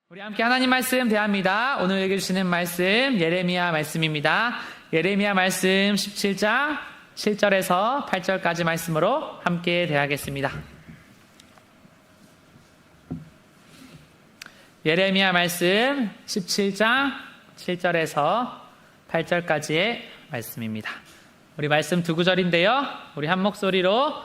우리 함께 하나님 말씀 대합니다. 오늘 읽어주시는 말씀 예레미야 말씀입니다. 예레미야 말씀 17장 7절에서 8절까지 말씀으로 함께 대하겠습니다. 예레미야 말씀 17장 7절에서 8절까지의 말씀입니다. 우리 말씀 두 구절인데요. 우리 한 목소리로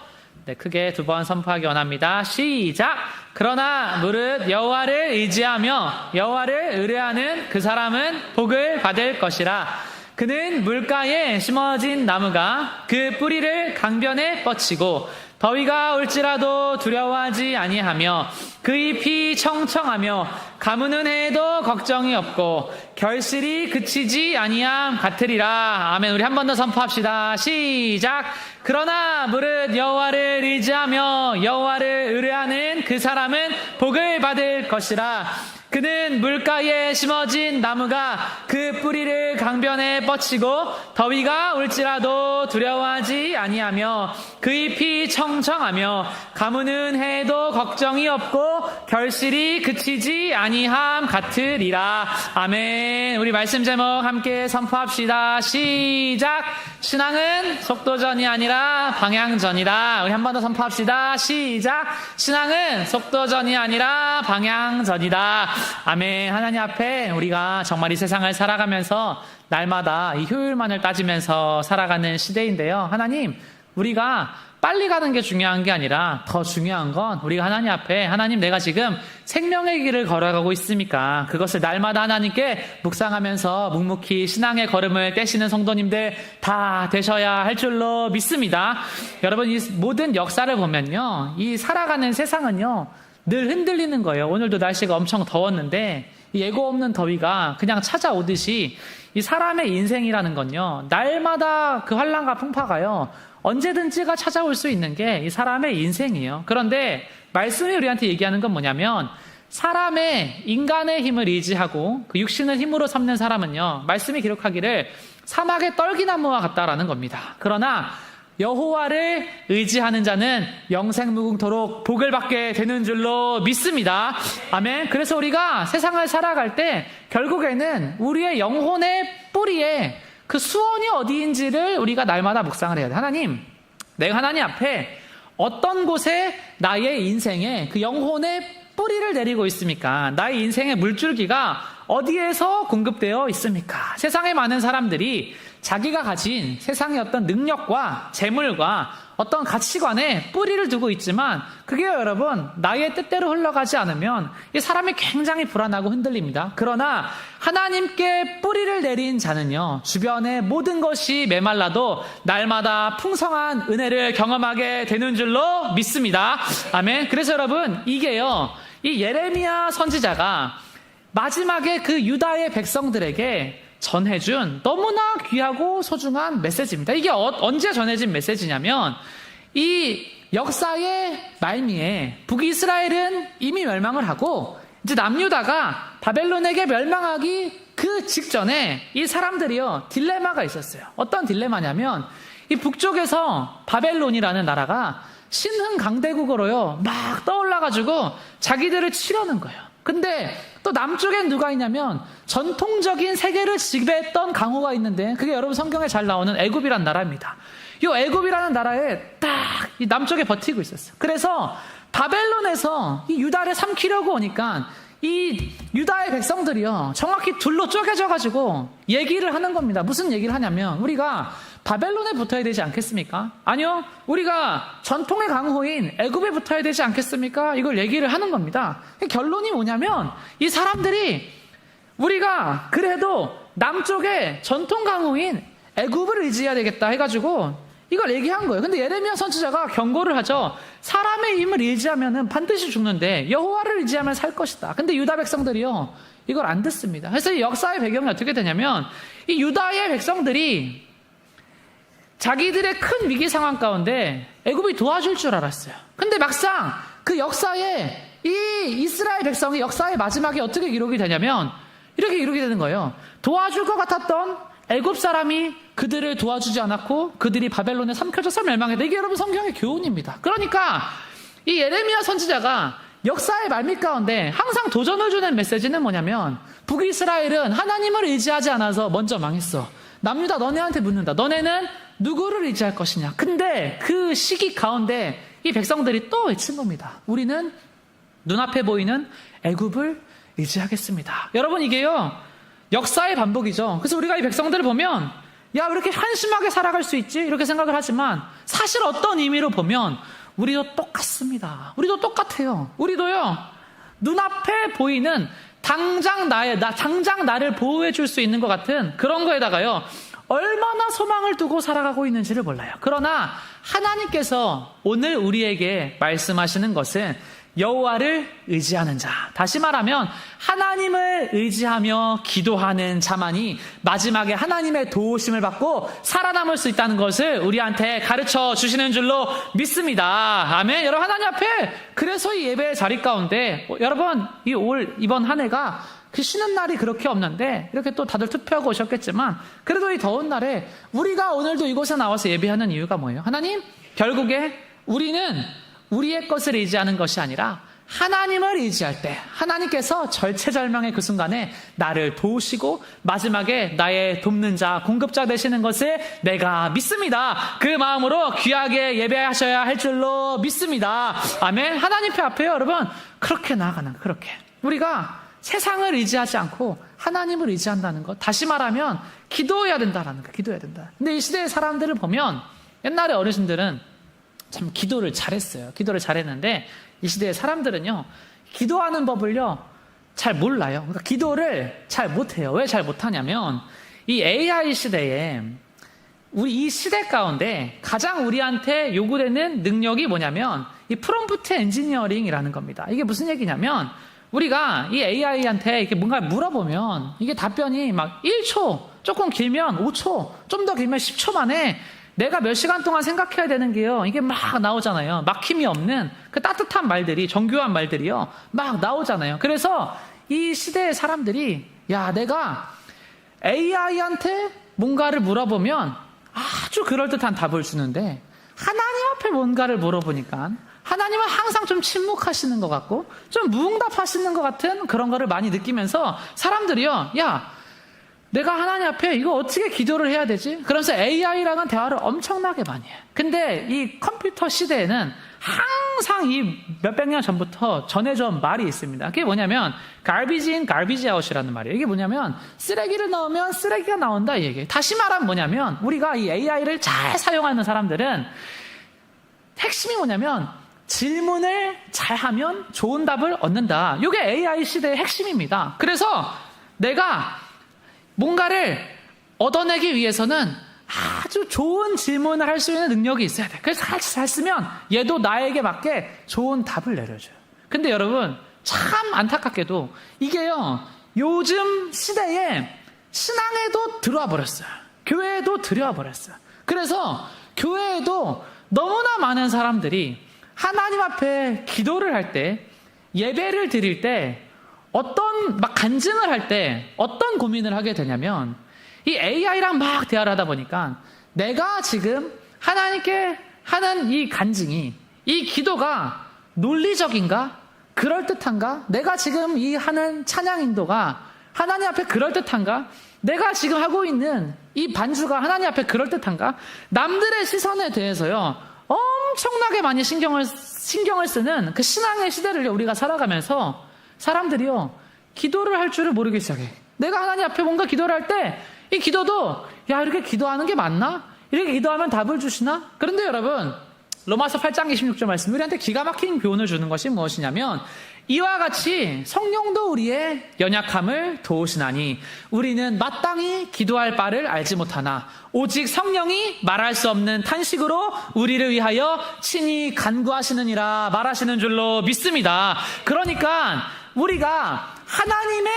크게 두 번 선포하기 원합니다. 시작! 그러나 무릇 여호와를 의지하며 여호와를 의뢰하는 그 사람은 복을 받을 것이라. 그는 물가에 심어진 나무가 그 뿌리를 강변에 뻗치고 더위가 올지라도 두려워하지 아니하며 그 잎이 청청하며 가무는 해에도 걱정이 없고 결실이 그치지 아니함 같으리라. 아멘. 우리 한 번 더 선포합시다. 시작. 그러나 무릇 여호와를 의지하며 여호와를 의뢰하는 그 사람은 복을 받을 것이라. 그는 물가에 심어진 나무가 그 뿌리를 강변에 뻗치고 더위가 올지라도 두려워하지 아니하며 그 잎이 청청하며 가무는 해에도 걱정이 없고 결실이 그치지 아니함 같으리라. 아멘. 우리 말씀 제목 함께 선포합시다. 시작. 신앙은 속도전이 아니라 방향전이다. 우리 한 번 더 선포합시다. 시작. 신앙은 속도전이 아니라 방향전이다. 아멘. 하나님 앞에 우리가 정말 이 세상을 살아가면서 날마다 이 효율만을 따지면서 살아가는 시대인데요. 하나님, 우리가 빨리 가는 게 중요한 게 아니라 더 중요한 건 우리가 하나님 앞에 하나님 내가 지금 생명의 길을 걸어가고 있습니까? 그것을 날마다 하나님께 묵상하면서 묵묵히 신앙의 걸음을 떼시는 성도님들 다 되셔야 할 줄로 믿습니다. 여러분, 이 모든 역사를 보면요, 이 살아가는 세상은요 늘 흔들리는 거예요. 오늘도 날씨가 엄청 더웠는데 이 예고 없는 더위가 그냥 찾아오듯이 이 사람의 인생이라는 건요 날마다 그 환난과 풍파가요 언제든지가 찾아올 수 있는 게 이 사람의 인생이에요. 그런데 말씀이 우리한테 얘기하는 건 뭐냐면 사람의 인간의 힘을 의지하고 그 육신을 힘으로 삼는 사람은요 말씀이 기록하기를 사막의 떨기나무와 같다라는 겁니다. 그러나 여호와를 의지하는 자는 영생무궁토록 복을 받게 되는 줄로 믿습니다. 아멘. 그래서 우리가 세상을 살아갈 때 결국에는 우리의 영혼의 뿌리에 그 수원이 어디인지를 우리가 날마다 묵상을 해야 돼. 하나님, 내가 하나님 앞에 어떤 곳에 나의 인생에 그 영혼의 뿌리를 내리고 있습니까? 나의 인생의 물줄기가 어디에서 공급되어 있습니까? 세상에 많은 사람들이 자기가 가진 세상의 어떤 능력과 재물과 어떤 가치관에 뿌리를 두고 있지만 그게 여러분 나의 뜻대로 흘러가지 않으면 이 사람이 굉장히 불안하고 흔들립니다. 그러나 하나님께 뿌리를 내린 자는요 주변의 모든 것이 메말라도 날마다 풍성한 은혜를 경험하게 되는 줄로 믿습니다. 아멘. 그래서 여러분 이게요 이 예레미야 선지자가 마지막에 그 유다의 백성들에게 전해준 너무나 귀하고 소중한 메시지입니다. 이게 언제 전해진 메시지냐면 이 역사의 말미에 북이스라엘은 이미 멸망을 하고 이제 남유다가 바벨론에게 멸망하기 그 직전에 이 사람들이요 딜레마가 있었어요. 어떤 딜레마냐면 이 북쪽에서 바벨론이라는 나라가 신흥 강대국으로요 막 떠올라가지고 자기들을 치려는 거예요. 근데 또 남쪽엔 누가 있냐면 전통적인 세계를 지배했던 강호가 있는데 그게 여러분 성경에 잘 나오는 애굽이라는 나라입니다. 이 애굽이라는 나라에 딱 이 남쪽에 버티고 있었어요. 그래서 바벨론에서 이 유다를 삼키려고 오니까 이 유다의 백성들이요 정확히 둘로 쪼개져가지고 얘기를 하는 겁니다. 무슨 얘기를 하냐면 우리가 바벨론에 붙어야 되지 않겠습니까? 아니요, 우리가 전통의 강호인 애굽에 붙어야 되지 않겠습니까? 이걸 얘기를 하는 겁니다. 결론이 뭐냐면 이 사람들이 우리가 그래도 남쪽의 전통 강호인 애굽을 의지해야 되겠다 해가지고 이걸 얘기한 거예요. 근데 예레미야 선지자가 경고를 하죠. 사람의 힘을 의지하면 반드시 죽는데 여호와를 의지하면 살 것이다. 근데 유다 백성들이요 이걸 안 듣습니다. 그래서 이 역사의 배경이 어떻게 되냐면 이 유다의 백성들이 자기들의 큰 위기 상황 가운데 애굽이 도와줄 줄 알았어요. 근데 막상 그 역사에 이 이스라엘 백성의 역사의 마지막에 어떻게 기록이 되냐면 이렇게 기록이 되는 거예요. 도와줄 것 같았던 애굽 사람이 그들을 도와주지 않았고 그들이 바벨론에 삼켜져서 멸망했다. 이게 여러분 성경의 교훈입니다. 그러니까 이 예레미야 선지자가 역사의 말미 가운데 항상 도전을 주는 메시지는 뭐냐면 북이스라엘은 하나님을 의지하지 않아서 먼저 망했어. 남유다 너네한테 묻는다. 너네는 누구를 의지할 것이냐. 근데 그 시기 가운데 이 백성들이 또 외친 겁니다. 우리는 눈앞에 보이는 애굽을 의지하겠습니다. 여러분 이게요 역사의 반복이죠. 그래서 우리가 이 백성들을 보면 야 왜 이렇게 한심하게 살아갈 수 있지? 이렇게 생각을 하지만 사실 어떤 의미로 보면 우리도 똑같습니다. 우리도 똑같아요. 우리도요 눈앞에 보이는 당장 나를 보호해 줄 수 있는 것 같은 그런 거에다가요 얼마나 소망을 두고 살아가고 있는지를 몰라요. 그러나 하나님께서 오늘 우리에게 말씀하시는 것은 여호와를 의지하는 자, 다시 말하면 하나님을 의지하며 기도하는 자만이 마지막에 하나님의 도우심을 받고 살아남을 수 있다는 것을 우리한테 가르쳐 주시는 줄로 믿습니다. 아멘. 여러분 하나님 앞에 그래서 이 예배의 자리 가운데 여러분 이번 한 해가 그 쉬는 날이 그렇게 없는데 이렇게 또 다들 투표하고 오셨겠지만 그래도 이 더운 날에 우리가 오늘도 이곳에 나와서 예배하는 이유가 뭐예요? 하나님 결국에 우리는 우리의 것을 의지하는 것이 아니라 하나님을 의지할 때 하나님께서 절체절명의 그 순간에 나를 도우시고 마지막에 나의 돕는 자, 공급자 되시는 것을 내가 믿습니다. 그 마음으로 귀하게 예배하셔야 할 줄로 믿습니다. 아멘. 하나님 앞에 여러분 그렇게 나아가는 거예요. 그렇게 우리가 세상을 의지하지 않고 하나님을 의지한다는 것, 다시 말하면 기도해야 된다라는 거. 기도해야 된다. 근데 이 시대의 사람들을 보면 옛날에 어르신들은 참 기도를 잘했어요. 기도를 잘했는데 이 시대의 사람들은요 기도하는 법을요 잘 몰라요. 그러니까 기도를 잘 못해요. 왜 잘 못하냐면 이 AI 시대에 우리 이 시대 가운데 가장 우리한테 요구되는 능력이 뭐냐면 이 프롬프트 엔지니어링이라는 겁니다. 이게 무슨 얘기냐면 우리가 이 AI한테 이렇게 뭔가 물어보면 이게 답변이 막 1초, 조금 길면 5초, 좀 더 길면 10초 만에 내가 몇 시간 동안 생각해야 되는 게요. 이게 막 나오잖아요. 막힘이 없는 그 따뜻한 말들이, 정교한 말들이요. 막 나오잖아요. 그래서 이 시대의 사람들이 야, 내가 AI한테 뭔가를 물어보면 아주 그럴듯한 답을 주는데 하나님 앞에 뭔가를 물어보니까 하나님은 항상 좀 침묵하시는 것 같고 좀 무응답하시는 것 같은 그런 거를 많이 느끼면서 사람들이요. 야, 내가 하나님 앞에 이거 어떻게 기도를 해야 되지? 그러면서 AI랑은 대화를 엄청나게 많이 해요. 근데 이 컴퓨터 시대에는 항상 이 몇백 년 전부터 전해져 온 말이 있습니다. 그게 뭐냐면 garbage in, garbage out이라는 말이에요. 이게 뭐냐면 쓰레기를 넣으면 쓰레기가 나온다 이 얘기예요. 다시 말하면 뭐냐면 우리가 이 AI를 잘 사용하는 사람들은 핵심이 뭐냐면 질문을 잘하면 좋은 답을 얻는다. 이게 AI 시대의 핵심입니다. 그래서 내가 뭔가를 얻어내기 위해서는 아주 좋은 질문을 할 수 있는 능력이 있어야 돼. 그래서 잘 쓰면 얘도 나에게 맞게 좋은 답을 내려줘요. 근데 여러분 참 안타깝게도 이게요 요즘 시대에 신앙에도 들어와 버렸어요. 교회에도 들어와 버렸어요. 그래서 교회에도 너무나 많은 사람들이 하나님 앞에 기도를 할 때, 예배를 드릴 때, 어떤 막 간증을 할 때 어떤 고민을 하게 되냐면 이 AI랑 막 대화를 하다 보니까 내가 지금 하나님께 하는 이 간증이, 이 기도가 논리적인가? 그럴듯한가? 내가 지금 이 하는 찬양 인도가 하나님 앞에 그럴듯한가? 내가 지금 하고 있는 이 반주가 하나님 앞에 그럴듯한가? 남들의 시선에 대해서요 엄청나게 많이 신경을 쓰는 그 신앙의 시대를 우리가 살아가면서 사람들이요 기도를 할 줄을 모르기 시작해. 내가 하나님 앞에 뭔가 기도를 할 때 이 기도도 야 이렇게 기도하는 게 맞나? 이렇게 기도하면 답을 주시나? 그런데 여러분 로마서 8장 26절 말씀 우리한테 기가 막힌 교훈을 주는 것이 무엇이냐면 이와 같이 성령도 우리의 연약함을 도우시나니 우리는 마땅히 기도할 바를 알지 못하나 오직 성령이 말할 수 없는 탄식으로 우리를 위하여 친히 간구하시느니라 말하시는 줄로 믿습니다. 그러니까 우리가 하나님의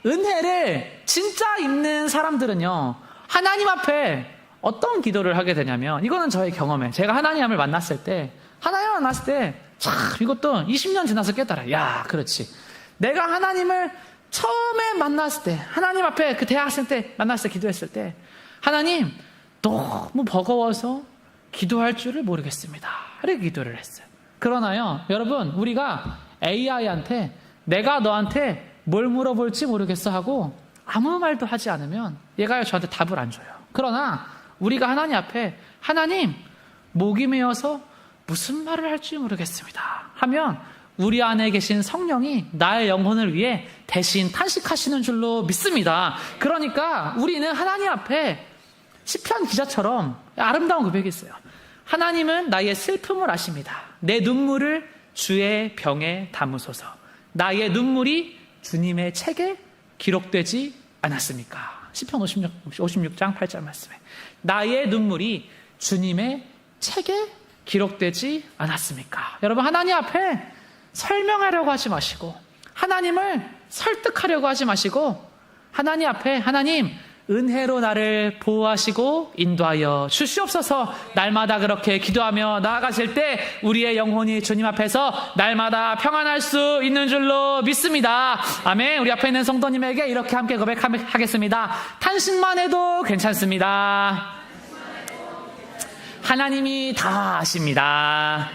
은혜를 진짜 입는 사람들은요 하나님 앞에 어떤 기도를 하게 되냐면 이거는 저의 경험에 제가 하나님을 만났을 때 참 이것도 20년 지나서 깨달아. 야 그렇지 내가 하나님을 처음에 만났을 때 하나님 앞에 그 대학생 때 만났을 때 기도했을 때 하나님 너무 버거워서 기도할 줄을 모르겠습니다 이렇게 기도를 했어요. 그러나요 여러분 우리가 AI한테 내가 너한테 뭘 물어볼지 모르겠어 하고 아무 말도 하지 않으면 얘가 저한테 답을 안 줘요. 그러나 우리가 하나님 앞에 하나님 목이 메어서 무슨 말을 할지 모르겠습니다 하면 우리 안에 계신 성령이 나의 영혼을 위해 대신 탄식하시는 줄로 믿습니다. 그러니까 우리는 하나님 앞에 시편 기자처럼 아름다운 고백이 있어요. 하나님은 나의 슬픔을 아십니다. 내 눈물을 주의 병에 담으소서. 나의 눈물이 주님의 책에 기록되지 않았습니까? 시편 56장 8절 말씀에 나의 눈물이 주님의 책에 기록되지 않았습니까? 여러분 하나님 앞에 설명하려고 하지 마시고 하나님을 설득하려고 하지 마시고 하나님 앞에 하나님 은혜로 나를 보호하시고 인도하여 주시옵소서. 날마다 그렇게 기도하며 나아가실 때 우리의 영혼이 주님 앞에서 날마다 평안할 수 있는 줄로 믿습니다. 아멘. 우리 앞에 있는 성도님에게 이렇게 함께 고백하겠습니다. 탄식만 해도 괜찮습니다. 하나님이 다 아십니다.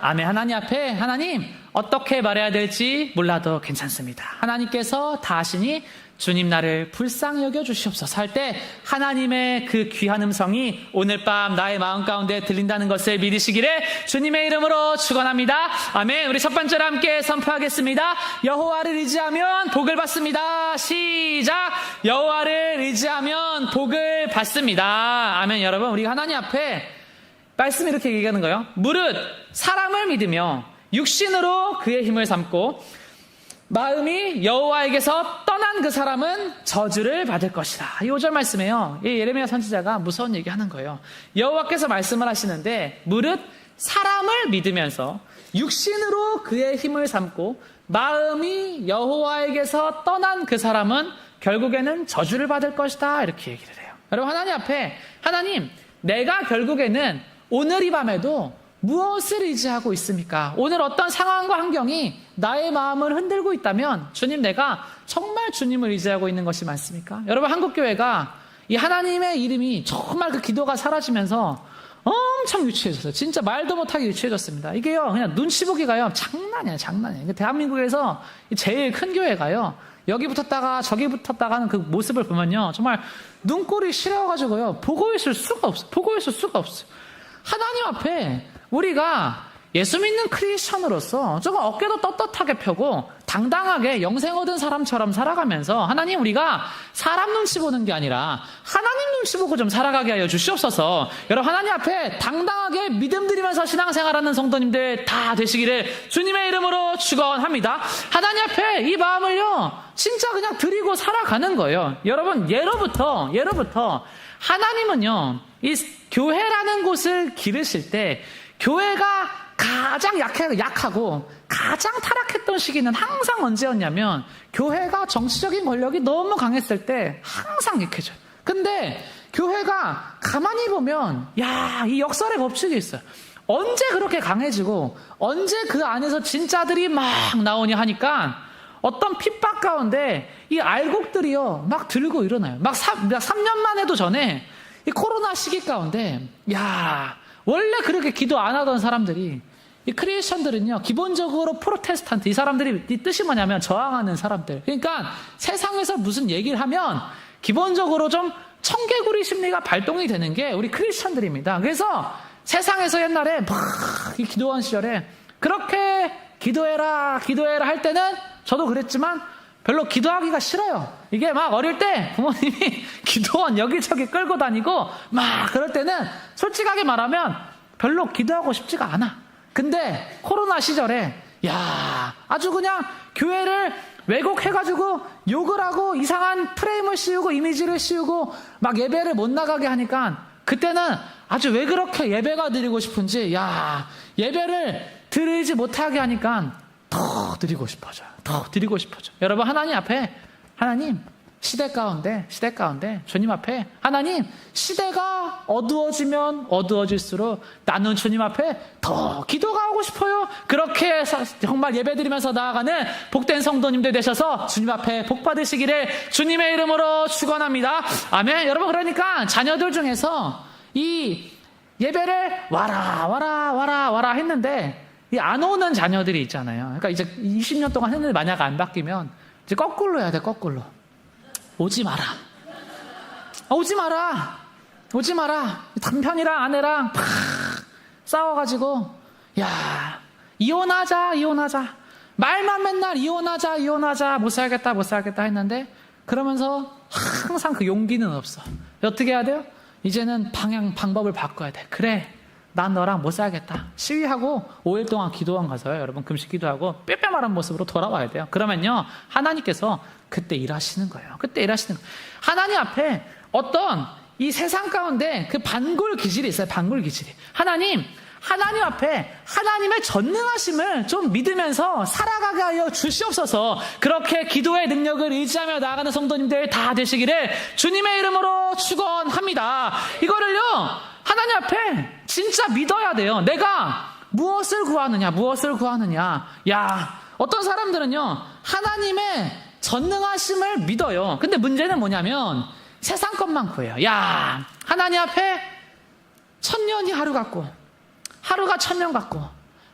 아멘. 하나님 앞에 하나님 어떻게 말해야 될지 몰라도 괜찮습니다. 하나님께서 다 아시니 주님 나를 불쌍히 여겨 주시옵소서 할 때 하나님의 그 귀한 음성이 오늘 밤 나의 마음 가운데 들린다는 것을 믿으시기를 주님의 이름으로 축원합니다. 아멘. 우리 첫 번째로 함께 선포하겠습니다. 여호와를 의지하면 복을 받습니다. 시작. 여호와를 의지하면 복을 받습니다. 아멘. 여러분 우리 하나님 앞에 말씀이 이렇게 얘기하는 거예요. 무릇 사람을 믿으며 육신으로 그의 힘을 삼고 마음이 여호와에게서 떠난 그 사람은 저주를 받을 것이다. 이 5절 말씀에요. 이 예레미야 선지자가 무서운 얘기하는 거예요. 여호와께서 말씀을 하시는데 무릇 사람을 믿으면서 육신으로 그의 힘을 삼고 마음이 여호와에게서 떠난 그 사람은 결국에는 저주를 받을 것이다. 이렇게 얘기를 해요. 여러분 하나님 앞에 하나님 내가 결국에는 오늘 이 밤에도 무엇을 의지하고 있습니까? 오늘 어떤 상황과 환경이 나의 마음을 흔들고 있다면 주님 내가 정말 주님을 의지하고 있는 것이 많습니까? 여러분 한국교회가 이 하나님의 이름이 정말 그 기도가 사라지면서 엄청 유치해졌어요. 진짜 말도 못하게 유치해졌습니다. 이게요 그냥 눈치 보기가요 장난이에요. 대한민국에서 제일 큰 교회가요 여기 붙었다가 저기 붙었다가 하는 그 모습을 보면요 정말 눈꼴이 시려가지고요 보고 있을 수가 없어요. 하나님 앞에 우리가 예수 믿는 크리스천으로서 조금 어깨도 떳떳하게 펴고 당당하게 영생 얻은 사람처럼 살아가면서 하나님 우리가 사람 눈치 보는 게 아니라 하나님 눈치 보고 좀 살아가게 하여 주시옵소서. 여러분 하나님 앞에 당당하게 믿음 드리면서 신앙생활하는 성도님들 다 되시기를 주님의 이름으로 축원합니다. 하나님 앞에 이 마음을요 진짜 그냥 드리고 살아가는 거예요. 여러분 예로부터 하나님은요 이 교회라는 곳을 기르실 때 교회가 가장 약하고 가장 타락했던 시기는 항상 언제였냐면 교회가 정치적인 권력이 너무 강했을 때 항상 약해져요. 근데 교회가 가만히 보면 이 역설의 법칙이 있어요. 언제 그렇게 강해지고 언제 그 안에서 진짜들이 막 나오냐 하니까 어떤 핍박 가운데 이 알곡들이요 막 들고 일어나요. 막 3년만 해도 전에 이 코로나 시기 가운데 원래 그렇게 기도 안 하던 사람들이 이 크리스천들은요 기본적으로 프로테스탄트 이 사람들이 이 뜻이 뭐냐면 저항하는 사람들. 그러니까 세상에서 무슨 얘기를 하면 기본적으로 좀 청개구리 심리가 발동이 되는 게 우리 크리스천들입니다. 그래서 세상에서 옛날에 막 이 기도원 시절에 그렇게 기도해라 할 때는 저도 그랬지만 별로 기도하기가 싫어요. 이게 막 어릴 때 부모님이 기도원 여기저기 끌고 다니고 막 그럴 때는 솔직하게 말하면 별로 기도하고 싶지가 않아. 근데 코로나 시절에 아주 그냥 교회를 왜곡해가지고 욕을 하고 이상한 프레임을 씌우고 이미지를 씌우고 막 예배를 못 나가게 하니까 그때는 아주 왜 그렇게 예배가 드리고 싶은지 예배를 드리지 못하게 하니까 더 드리고 싶어져요. 여러분 하나님 앞에 하나님 시대 가운데 주님 앞에 하나님 시대가 어두워지면 어두워질수록 나는 주님 앞에 더 기도가 하고 싶어요. 그렇게 정말 예배드리면서 나아가는 복된 성도님들 되셔서 주님 앞에 복 받으시기를 주님의 이름으로 축원합니다. 아멘. 여러분 그러니까 자녀들 중에서 이 예배를 와라 했는데 이 안 오는 자녀들이 있잖아요. 그러니까 이제 20년 동안 했는데 만약 안 바뀌면 이제 거꾸로 해야 돼, 거꾸로. 오지 마라. 오지 마라. 오지 마라. 남편이랑 아내랑 팍 싸워가지고, 야, 이혼하자. 말만 맨날 이혼하자. 못 살겠다 했는데, 그러면서 항상 그 용기는 없어. 어떻게 해야 돼요? 이제는 방법을 바꿔야 돼. 그래, 난 너랑 못 살겠다. 시위하고 5일 동안 기도원 가서요, 여러분 금식 기도하고 뼈뼈마른 모습으로 돌아와야 돼요. 그러면요, 하나님께서 그때 일하시는 거예요. 하나님 앞에 어떤 이 세상 가운데 그 반골 기질이 있어요. 반골 기질이. 하나님 앞에 하나님의 전능하심을 좀 믿으면서 살아가게 하여 주시옵소서. 그렇게 기도의 능력을 의지하며 나아가는 성도님들 다 되시기를 주님의 이름으로 축원합니다. 이거를요, 하나님 앞에 진짜 믿어야 돼요. 내가 무엇을 구하느냐. 야, 어떤 사람들은요, 하나님의 전능하심을 믿어요. 근데 문제는 뭐냐면 세상 것만 구해요. 야, 하나님 앞에 1000년이 하루 같고 하루가 1000년 같고,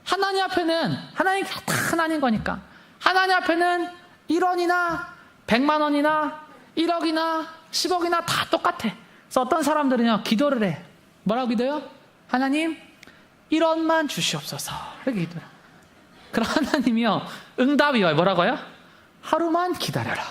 하나님 앞에는 하나님 다 하나님 거니까 하나님 앞에는 1원이나 100만 원이나 1억이나 10억이나 다 똑같아. 그래서 어떤 사람들은요, 기도를 해. 뭐라고 기도해요? 하나님 1원만 주시옵소서. 이렇게 기도해요. 그럼 하나님이요, 응답이 와요. 뭐라고요? 하루만 기다려라.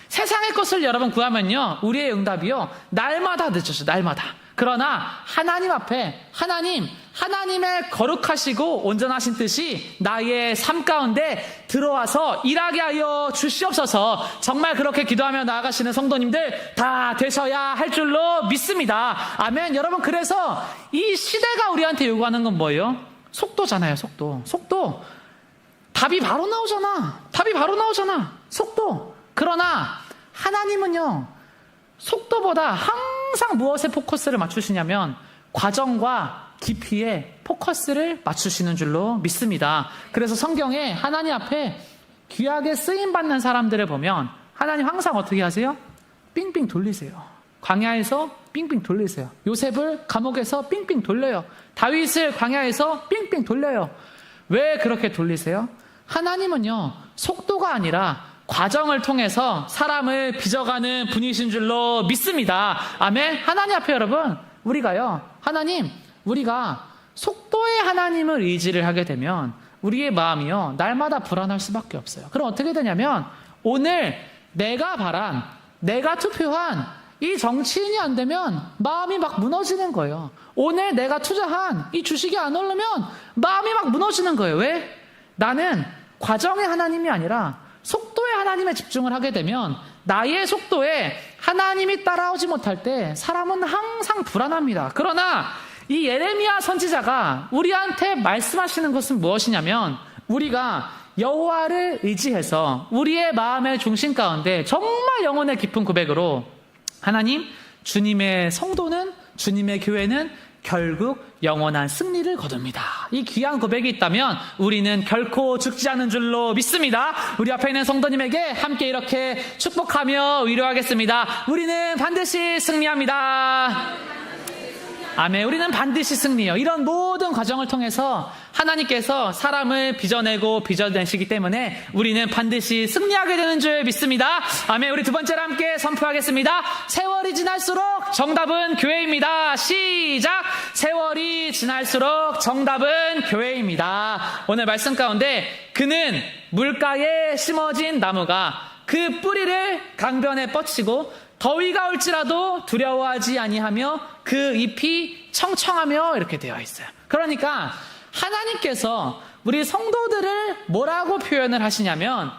세상의 것을 여러분 구하면요, 우리의 응답이요, 날마다 늦어져. 날마다. 그러나 하나님 앞에 하나님의 거룩하시고 온전하신 뜻이 나의 삶 가운데 들어와서 일하게 하여 주시옵소서. 정말 그렇게 기도하며 나아가시는 성도님들 다 되셔야 할 줄로 믿습니다. 아멘. 여러분, 그래서 이 시대가 우리한테 요구하는 건 뭐예요? 속도잖아요. 속도. 답이 바로 나오잖아. 속도. 그러나 하나님은요, 속도보다 항상 무엇에 포커스를 맞추시냐면 과정과 깊이에 포커스를 맞추시는 줄로 믿습니다. 그래서 성경에 하나님 앞에 귀하게 쓰임받는 사람들을 보면 하나님 항상 어떻게 하세요? 삥삥 돌리세요. 광야에서 삥삥 돌리세요. 요셉을 감옥에서 삥삥 돌려요. 다윗을 광야에서 삥삥 돌려요. 왜 그렇게 돌리세요? 하나님은요, 속도가 아니라 과정을 통해서 사람을 빚어가는 분이신 줄로 믿습니다. 아멘. 하나님 앞에 여러분, 우리가 속도의 하나님을 의지를 하게 되면 우리의 마음이요, 날마다 불안할 수밖에 없어요. 그럼 어떻게 되냐면, 오늘 내가 투표한 이 정치인이 안 되면 마음이 막 무너지는 거예요. 오늘 내가 투자한 이 주식이 안 오르면 마음이 막 무너지는 거예요. 왜? 나는 과정의 하나님이 아니라 속도의 하나님에 집중을 하게 되면 나의 속도에 하나님이 따라오지 못할 때 사람은 항상 불안합니다. 그러나 이 예레미야 선지자가 우리한테 말씀하시는 것은 무엇이냐면, 우리가 여호와를 의지해서 우리의 마음의 중심 가운데 정말 영혼의 깊은 고백으로, 하나님, 주님의 성도는, 주님의 교회는 결국 영원한 승리를 거둡니다. 이 귀한 고백이 있다면 우리는 결코 죽지 않은 줄로 믿습니다. 우리 앞에 있는 성도님에게 함께 이렇게 축복하며 위로하겠습니다. 우리는 반드시 승리합니다. 아멘. 우리는 반드시 승리해요. 이런 모든 과정을 통해서 하나님께서 사람을 빚어내시기 때문에 우리는 반드시 승리하게 되는 줄 믿습니다. 아멘. 우리 두 번째로 함께 선포하겠습니다. 세월이 지날수록 정답은 교회입니다. 시작. 세월이 지날수록 정답은 교회입니다. 오늘 말씀 가운데, 그는 물가에 심어진 나무가 그 뿌리를 강변에 뻗치고 더위가 올지라도 두려워하지 아니하며 그 잎이 청청하며, 이렇게 되어 있어요. 그러니까 하나님께서 우리 성도들을 뭐라고 표현을 하시냐면,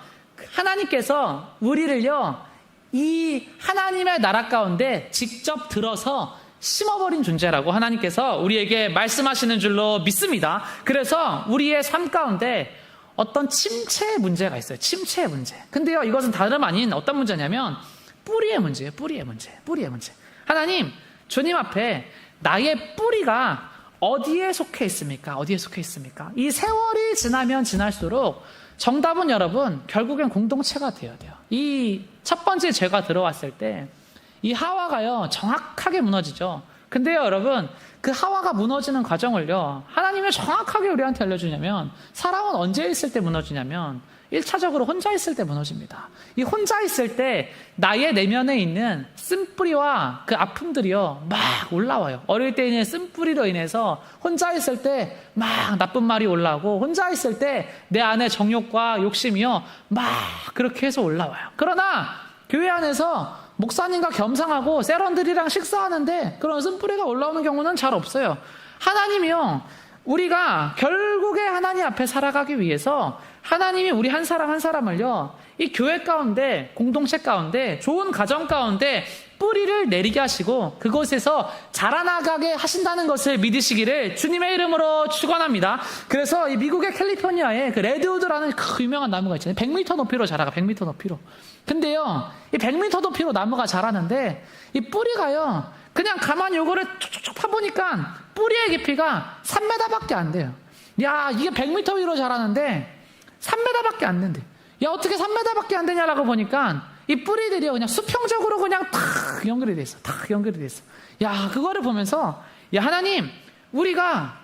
하나님께서 우리를요, 이 하나님의 나라 가운데 직접 들어서 심어버린 존재라고 하나님께서 우리에게 말씀하시는 줄로 믿습니다. 그래서 우리의 삶 가운데 어떤 침체의 문제가 있어요. 침체의 문제. 근데요, 이것은 다름 아닌 어떤 문제냐면 뿌리의 문제예요. 뿌리의 문제. 하나님, 주님 앞에 나의 뿌리가 어디에 속해 있습니까? 이 세월이 지나면 지날수록 정답은 여러분, 결국엔 공동체가 되어야 돼요. 이 첫 번째 죄가 들어왔을 때 이 하와가요, 정확하게 무너지죠. 근데요, 여러분, 그 하와가 무너지는 과정을요, 하나님이 정확하게 우리한테 알려주냐면, 사람은 언제 있을 때 무너지냐면, 1차적으로 혼자 있을 때 무너집니다. 이 혼자 있을 때 나의 내면에 있는 쓴뿌리와 그 아픔들이요 막 올라와요. 어릴 때 있는 쓴뿌리로 인해서 혼자 있을 때 막 나쁜 말이 올라오고, 혼자 있을 때 내 안에 정욕과 욕심이요 막 그렇게 해서 올라와요. 그러나 교회 안에서 목사님과 겸상하고 세런들이랑 식사하는데 그런 쓴뿌리가 올라오는 경우는 잘 없어요. 하나님이요, 우리가 결국에 하나님 앞에 살아가기 위해서 하나님이 우리 한 사람 한 사람을요, 이 교회 가운데, 공동체 가운데, 좋은 가정 가운데 뿌리를 내리게 하시고 그곳에서 자라나가게 하신다는 것을 믿으시기를 주님의 이름으로 축원합니다. 그래서 이 미국의 캘리포니아에 그 레드우드라는 그 유명한 나무가 있잖아요. 100m 높이로 자라가, 100m 높이로. 근데요, 이 100m 높이로 나무가 자라는데 이 뿌리가요, 그냥 가만히 요거를 촉촉촉 파보니까 뿌리의 깊이가 3m밖에 안 돼요. 야, 이게 100m 위로 자라는데 3m밖에 안 된대. 야, 어떻게 3m밖에 안 되냐라고 보니까 이 뿌리들이요, 그냥 수평적으로 그냥 탁 연결이 돼 있어. 탁 연결이 돼 있어. 야, 그거를 보면서, 야, 하나님, 우리가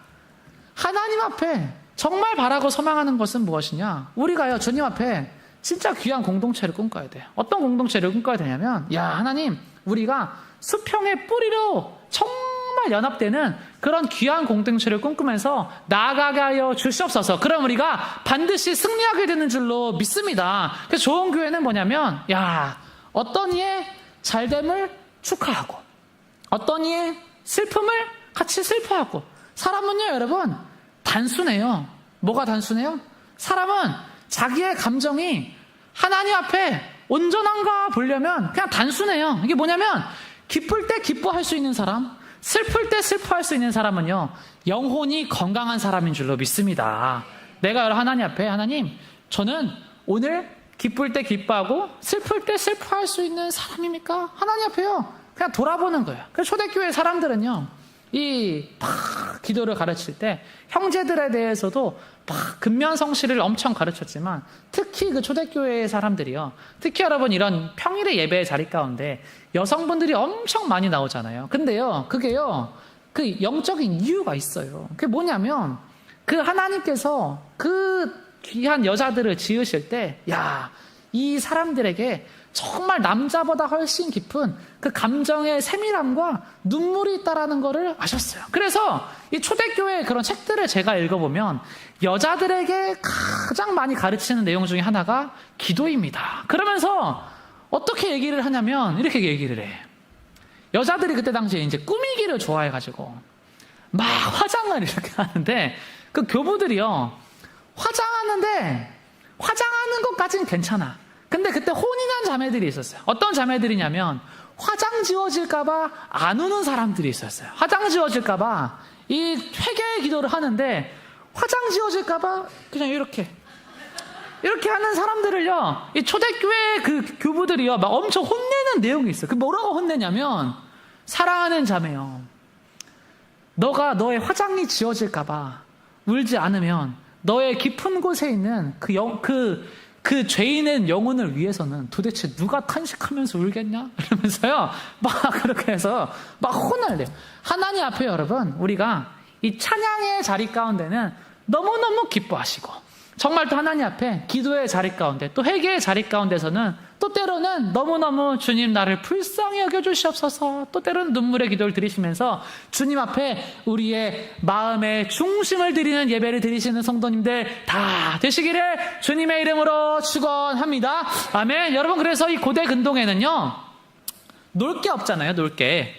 하나님 앞에 정말 바라고 소망하는 것은 무엇이냐? 우리가요, 주님 앞에 진짜 귀한 공동체를 꿈꿔야 돼요. 어떤 공동체를 꿈꿔야 되냐면, 야, 하나님, 우리가 수평의 뿌리로 정말 연합되는 그런 귀한 공동체를 꿈꾸면서 나아가게 하여 주시옵소서. 그럼 우리가 반드시 승리하게 되는 줄로 믿습니다. 그래서 좋은 교회는 뭐냐면, 야, 어떤 이의 잘됨을 축하하고 어떤 이의 슬픔을 같이 슬퍼하고. 사람은요, 여러분, 단순해요. 뭐가 단순해요? 사람은 자기의 감정이 하나님 앞에 온전한가 보려면 그냥 단순해요. 이게 뭐냐면, 기쁠 때 기뻐할 수 있는 사람, 슬플 때 슬퍼할 수 있는 사람은요, 영혼이 건강한 사람인 줄로 믿습니다. 내가 하나님 앞에, 하나님, 저는 오늘 기쁠 때 기뻐하고 슬플 때 슬퍼할 수 있는 사람입니까? 하나님 앞에요, 그냥 돌아보는 거예요. 그래서 초대교회 사람들은요, 이 기도를 가르칠 때 형제들에 대해서도 근면성실을 엄청 가르쳤지만, 특히 그 초대교회 사람들이요, 특히 여러분 이런 평일의 예배의 자리 가운데 여성분들이 엄청 많이 나오잖아요. 근데요, 그게요, 그 영적인 이유가 있어요. 그게 뭐냐면, 그 하나님께서 그 귀한 여자들을 지으실 때, 야, 이 사람들에게 정말 남자보다 훨씬 깊은 그 감정의 세밀함과 눈물이 있다라는 것을 아셨어요. 그래서 이 초대교회의 그런 책들을 제가 읽어보면 여자들에게 가장 많이 가르치는 내용 중에 하나가 기도입니다. 그러면서 어떻게 얘기를 하냐면 이렇게 얘기를 해. 여자들이 그때 당시에 이제 꾸미기를 좋아해가지고 막 화장을 이렇게 하는데, 그 교부들이요, 화장하는데 화장하는 것까지는 괜찮아. 근데 그때 혼인한 자매들이 있었어요. 어떤 자매들이냐면, 화장 지워질까봐 안 우는 사람들이 있었어요. 화장 지워질까봐 이 회개의 기도를 하는데 화장 지워질까봐 그냥 이렇게 하는 사람들을요, 이 초대교회 그 교부들이요, 막 엄청 혼내는 내용이 있어요. 그 뭐라고 혼내냐면, 사랑하는 자매요, 너가 너의 화장이 지워질까봐 울지 않으면 너의 깊은 곳에 있는 그 죄인의 영혼을 위해서는 도대체 누가 탄식하면서 울겠냐? 이러면서요, 막 그렇게 해서 막 혼을 내요. 하나님 앞에 여러분, 우리가 이 찬양의 자리 가운데는 너무너무 기뻐하시고, 정말 또 하나님 앞에 기도의 자리 가운데, 또 회개의 자리 가운데서는 또 때로는 너무너무 주님 나를 불쌍히 여겨주시옵소서, 또 때로는 눈물의 기도를 드리시면서 주님 앞에 우리의 마음의 중심을 드리는 예배를 드리시는 성도님들 다 되시기를 주님의 이름으로 축원합니다. 아멘. 여러분, 그래서 이 고대 근동에는요, 놀 게 없잖아요. 놀 게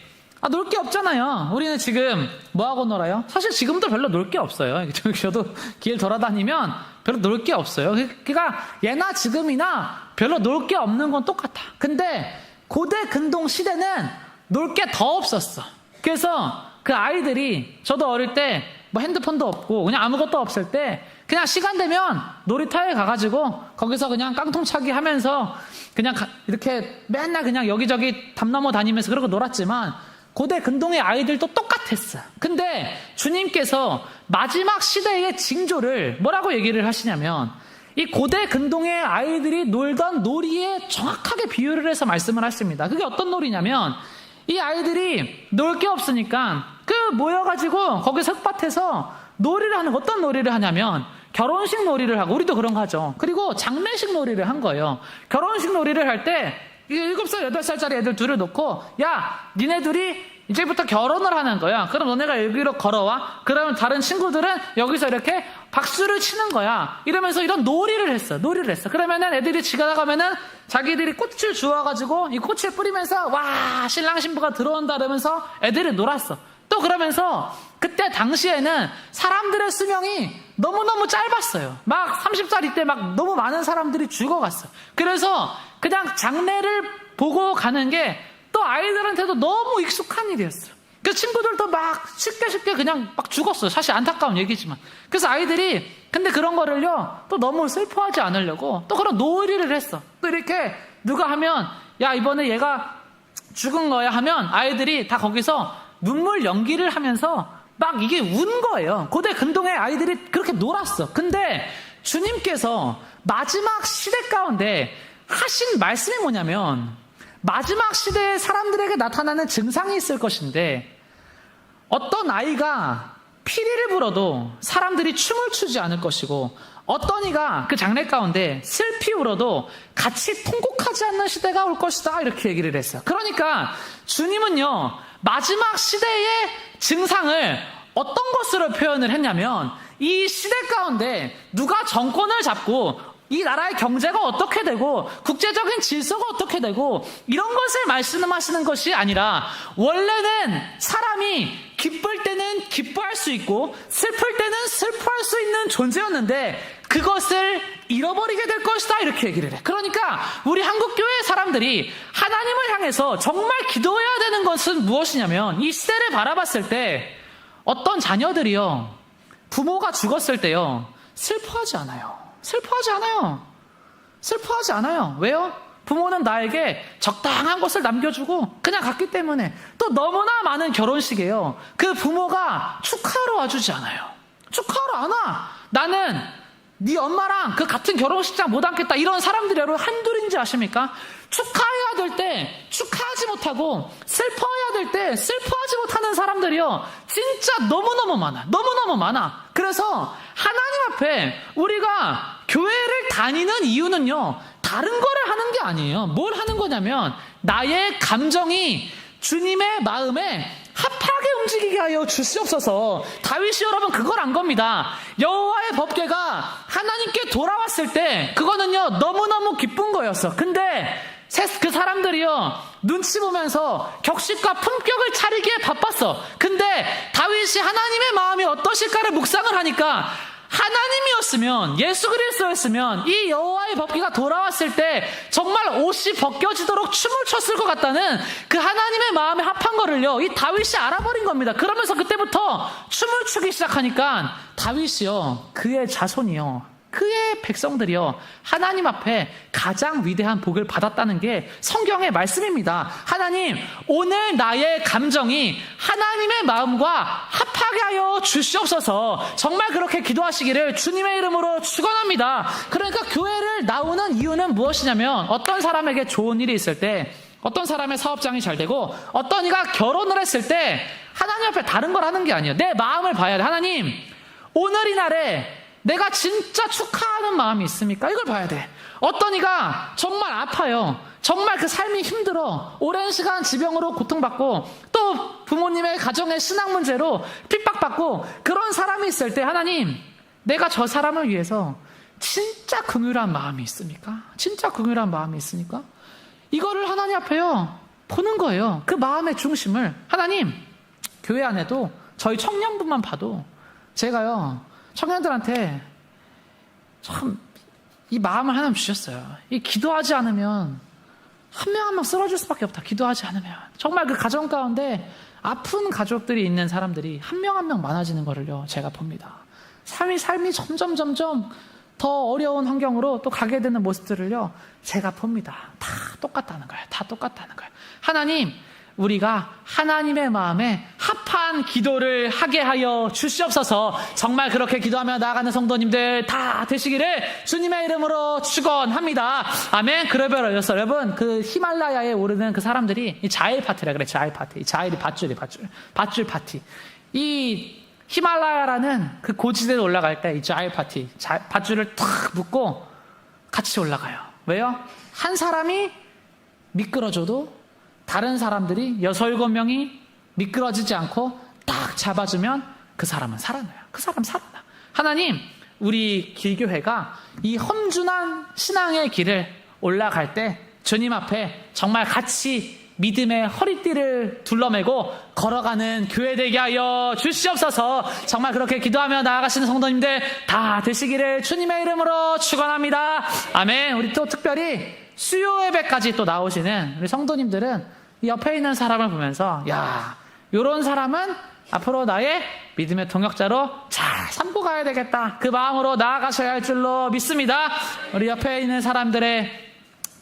없잖아요. 우리는 지금 뭐하고 놀아요? 사실 지금도 별로 놀 게 없어요. 저도 길 돌아다니면 별로 놀 게 없어요. 그러니까 예나 지금이나 별로 놀 게 없는 건 똑같아. 근데 고대 근동 시대는 놀 게 더 없었어. 그래서 그 아이들이, 저도 어릴 때 뭐 핸드폰도 없고 그냥 아무것도 없을 때 그냥 시간 되면 놀이터에 가가지고 거기서 그냥 깡통차기 하면서 그냥 이렇게 맨날 그냥 여기저기 담 넘어 다니면서 그러고 놀았지만, 고대 근동의 아이들도 똑같았어. 근데 주님께서 마지막 시대의 징조를 뭐라고 얘기를 하시냐면, 이 고대 근동의 아이들이 놀던 놀이에 정확하게 비유를 해서 말씀을 하십니다. 그게 어떤 놀이냐면, 이 아이들이 놀 게 없으니까 모여가지고 거기 흙밭에서 놀이를 하는, 어떤 놀이를 하냐면 결혼식 놀이를 하고, 우리도 그런 거 하죠. 그리고 장례식 놀이를 한 거예요. 결혼식 놀이를 할 때 7살, 8살짜리 애들 둘을 놓고, 야, 니네 둘이 이제부터 결혼을 하는 거야. 그럼 너네가 여기로 걸어와. 그러면 다른 친구들은 여기서 이렇게 박수를 치는 거야. 이러면서 이런 놀이를 했어. 그러면은 애들이 지나가면은 자기들이 꽃을 주워가지고 이 꽃을 뿌리면서, 와, 신랑 신부가 들어온다 이러면서 애들이 놀았어. 또 그러면서 그때 당시에는 사람들의 수명이 너무너무 짧았어요. 막 30살 이때 막 너무 많은 사람들이 죽어갔어. 그래서 그냥 장례를 보고 가는 게 또 아이들한테도 너무 익숙한 일이었어요. 그 친구들도 막 쉽게 그냥 막 죽었어요. 사실 안타까운 얘기지만. 그래서 아이들이 근데 그런 거를요, 또 너무 슬퍼하지 않으려고 또 그런 놀이를 했어. 또 이렇게 누가 하면, 야, 이번에 얘가 죽은 거야 하면 아이들이 다 거기서 눈물 연기를 하면서 막 이게 운 거예요. 고대 근동에 아이들이 그렇게 놀았어. 근데 주님께서 마지막 시대 가운데 하신 말씀이 뭐냐면, 마지막 시대에 사람들에게 나타나는 증상이 있을 것인데, 어떤 아이가 피리를 불어도 사람들이 춤을 추지 않을 것이고, 어떤 이가 그 장례 가운데 슬피 울어도 같이 통곡하지 않는 시대가 올 것이다, 이렇게 얘기를 했어요. 그러니까 주님은요, 마지막 시대의 증상을 어떤 것으로 표현을 했냐면, 이 시대 가운데 누가 정권을 잡고 이 나라의 경제가 어떻게 되고 국제적인 질서가 어떻게 되고 이런 것을 말씀하시는 것이 아니라, 원래는 사람이 기쁠 때는 기뻐할 수 있고 슬플 때는 슬퍼할 수 있는 존재였는데 그것을 잃어버리게 될 것이다, 이렇게 얘기를 해. 그러니까 우리 한국교회 사람들이 하나님을 향해서 정말 기도해야 되는 것은 무엇이냐면, 이 시대를 바라봤을 때 어떤 자녀들이요, 부모가 죽었을 때요, 슬퍼하지 않아요. 왜요? 부모는 나에게 적당한 것을 남겨주고 그냥 갔기 때문에. 또 너무나 많은 결혼식이에요, 그 부모가 축하하러 와주지 않아요. 축하하러 안 와. 나는 네 엄마랑 그 같은 결혼식장 못 앉겠다, 이런 사람들이 여러분 한둘인지 아십니까? 축하해야 될 때 축하하지 못하고 슬퍼해야 될 때 슬퍼하지 못하는 사람들이요, 진짜 너무너무 많아. 그래서 하나님 앞에 우리가 교회를 다니는 이유는요, 다른 거를 하는 게 아니에요. 뭘 하는 거냐면, 나의 감정이 주님의 마음에 합하게 움직이게 하여 주시옵소서. 다윗이 여러분 그걸 안 겁니다. 여호와의 법궤가 하나님께 돌아왔을 때 그거는요, 너무너무 기쁜 거였어. 근데 그 사람들이요, 눈치 보면서 격식과 품격을 차리기에 바빴어. 근데 다윗이 하나님의 마음이 어떠실까를 묵상을 하니까, 하나님이었으면, 예수 그리스도였으면 이 여호와의 법궤가 돌아왔을 때 정말 옷이 벗겨지도록 춤을 췄을 것 같다는 그 하나님의 마음에 합한 거를요, 이 다윗이 알아버린 겁니다. 그러면서 그때부터 춤을 추기 시작하니까 다윗이요, 그의 자손이요, 그의 백성들이요, 하나님 앞에 가장 위대한 복을 받았다는 게 성경의 말씀입니다. 하나님, 오늘 나의 감정이 하나님의 마음과 합하게 하여 주시옵소서. 정말 그렇게 기도하시기를 주님의 이름으로 축원합니다. 그러니까 교회를 나오는 이유는 무엇이냐면, 어떤 사람에게 좋은 일이 있을 때, 어떤 사람의 사업장이 잘 되고 어떤 이가 결혼을 했을 때 하나님 앞에 다른 걸 하는 게 아니에요. 내 마음을 봐야 돼. 하나님, 오늘 이 날에 내가 진짜 축하하는 마음이 있습니까? 이걸 봐야 돼. 어떤 이가 정말 아파요. 정말 그 삶이 힘들어. 오랜 시간 지병으로 고통받고 또 부모님의 가정의 신앙 문제로 핍박받고 그런 사람이 있을 때, 하나님, 내가 저 사람을 위해서 진짜 긍휼한 마음이 있습니까? 이거를 하나님 앞에요, 보는 거예요. 그 마음의 중심을. 하나님, 교회 안에도 저희 청년부만 봐도 제가요, 청년들한테 참 이 마음을 하나님 주셨어요. 이 기도하지 않으면 한 명 한 명 쓰러질 수밖에 없다. 기도하지 않으면. 정말 그 가정 가운데 아픈 가족들이 있는 사람들이 한 명 한 명 많아지는 거를요, 제가 봅니다. 삶이 점점 더 어려운 환경으로 또 가게 되는 모습들을요, 제가 봅니다. 다 똑같다는 거예요. 하나님, 우리가 하나님의 마음에 합한 기도를 하게 하여 주시옵소서. 정말 그렇게 기도하며 나아가는 성도님들 다 되시기를 주님의 이름으로 축원합니다. 아멘. 그러면 여러분, 그 히말라야에 오르는 그 사람들이 이 자일 파티라 그래. 자일 파티. 자일이 밧줄 파티. 이 히말라야라는 그 고지대에 올라갈 때 이 자일 파티, 밧줄을 탁 묶고 같이 올라가요. 왜요? 한 사람이 미끄러져도 다른 사람들이 6, 7명이 미끄러지지 않고 딱 잡아주면 그 사람은 살아나요. 그 사람 살아나. 하나님, 우리 길교회가 이 험준한 신앙의 길을 올라갈 때 주님 앞에 정말 같이 믿음의 허리띠를 둘러매고 걸어가는 교회 되게 하여 주시옵소서. 정말 그렇게 기도하며 나아가시는 성도님들 다 되시기를 주님의 이름으로 축원합니다. 아멘. 우리 또 특별히 수요 예배까지 또 나오시는 우리 성도님들은 이 옆에 있는 사람을 보면서 야, 요런 사람은 앞으로 나의 믿음의 동역자로 잘 삼고 가야 되겠다, 그 마음으로 나아가셔야 할 줄로 믿습니다. 우리 옆에 있는 사람들의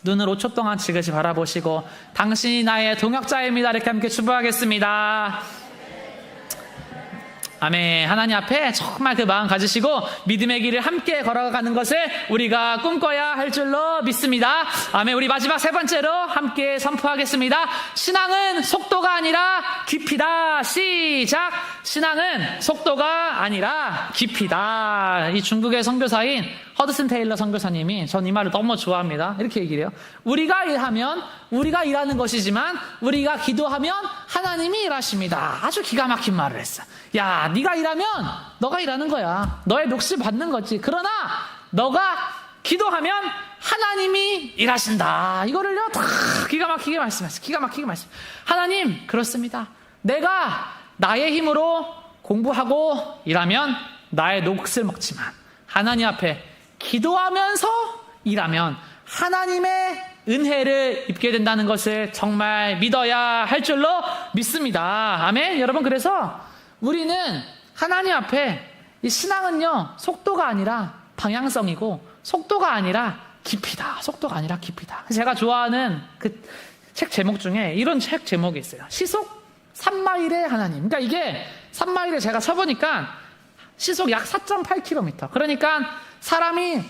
눈을 5초 동안 지그시 바라보시고 당신이 나의 동역자입니다 이렇게 함께 축복하겠습니다. 아멘. 하나님 앞에 정말 그 마음 가지시고 믿음의 길을 함께 걸어가는 것을 우리가 꿈꿔야 할 줄로 믿습니다. 아멘. 우리 마지막 세 번째로 함께 선포하겠습니다. 신앙은 속도가 아니라 깊이다. 시작. 신앙은 속도가 아니라 깊이다. 이 중국의 선교사인 허드슨 테일러 선교사님이 전 이 말을 너무 좋아합니다. 이렇게 얘기를 해요. 우리가 일하면 우리가 일하는 것이지만 우리가 기도하면 하나님이 일하십니다. 아주 기가 막힌 말을 했어. 야, 네가 일하면 너가 일하는 거야. 너의 몫을 받는 거지. 그러나 너가 기도하면 하나님이 일하신다. 이거를요 다 기가 막히게 말씀했어요. 기가 막히게 말씀. 하나님, 그렇습니다. 내가 나의 힘으로 공부하고 일하면 나의 몫을 먹지만 하나님 앞에 기도하면서 일하면 하나님의 은혜를 입게 된다는 것을 정말 믿어야 할 줄로 믿습니다. 아멘. 여러분, 그래서 우리는 하나님 앞에 이 신앙은요 속도가 아니라 방향성이고 속도가 아니라 깊이다. 속도가 아니라 깊이다. 제가 좋아하는 그 책 제목 중에 이런 책 제목이 있어요. 시속 3마일의 하나님. 그러니까 이게 3마일을 제가 쳐보니까 시속 약 4.8km. 그러니까 사람이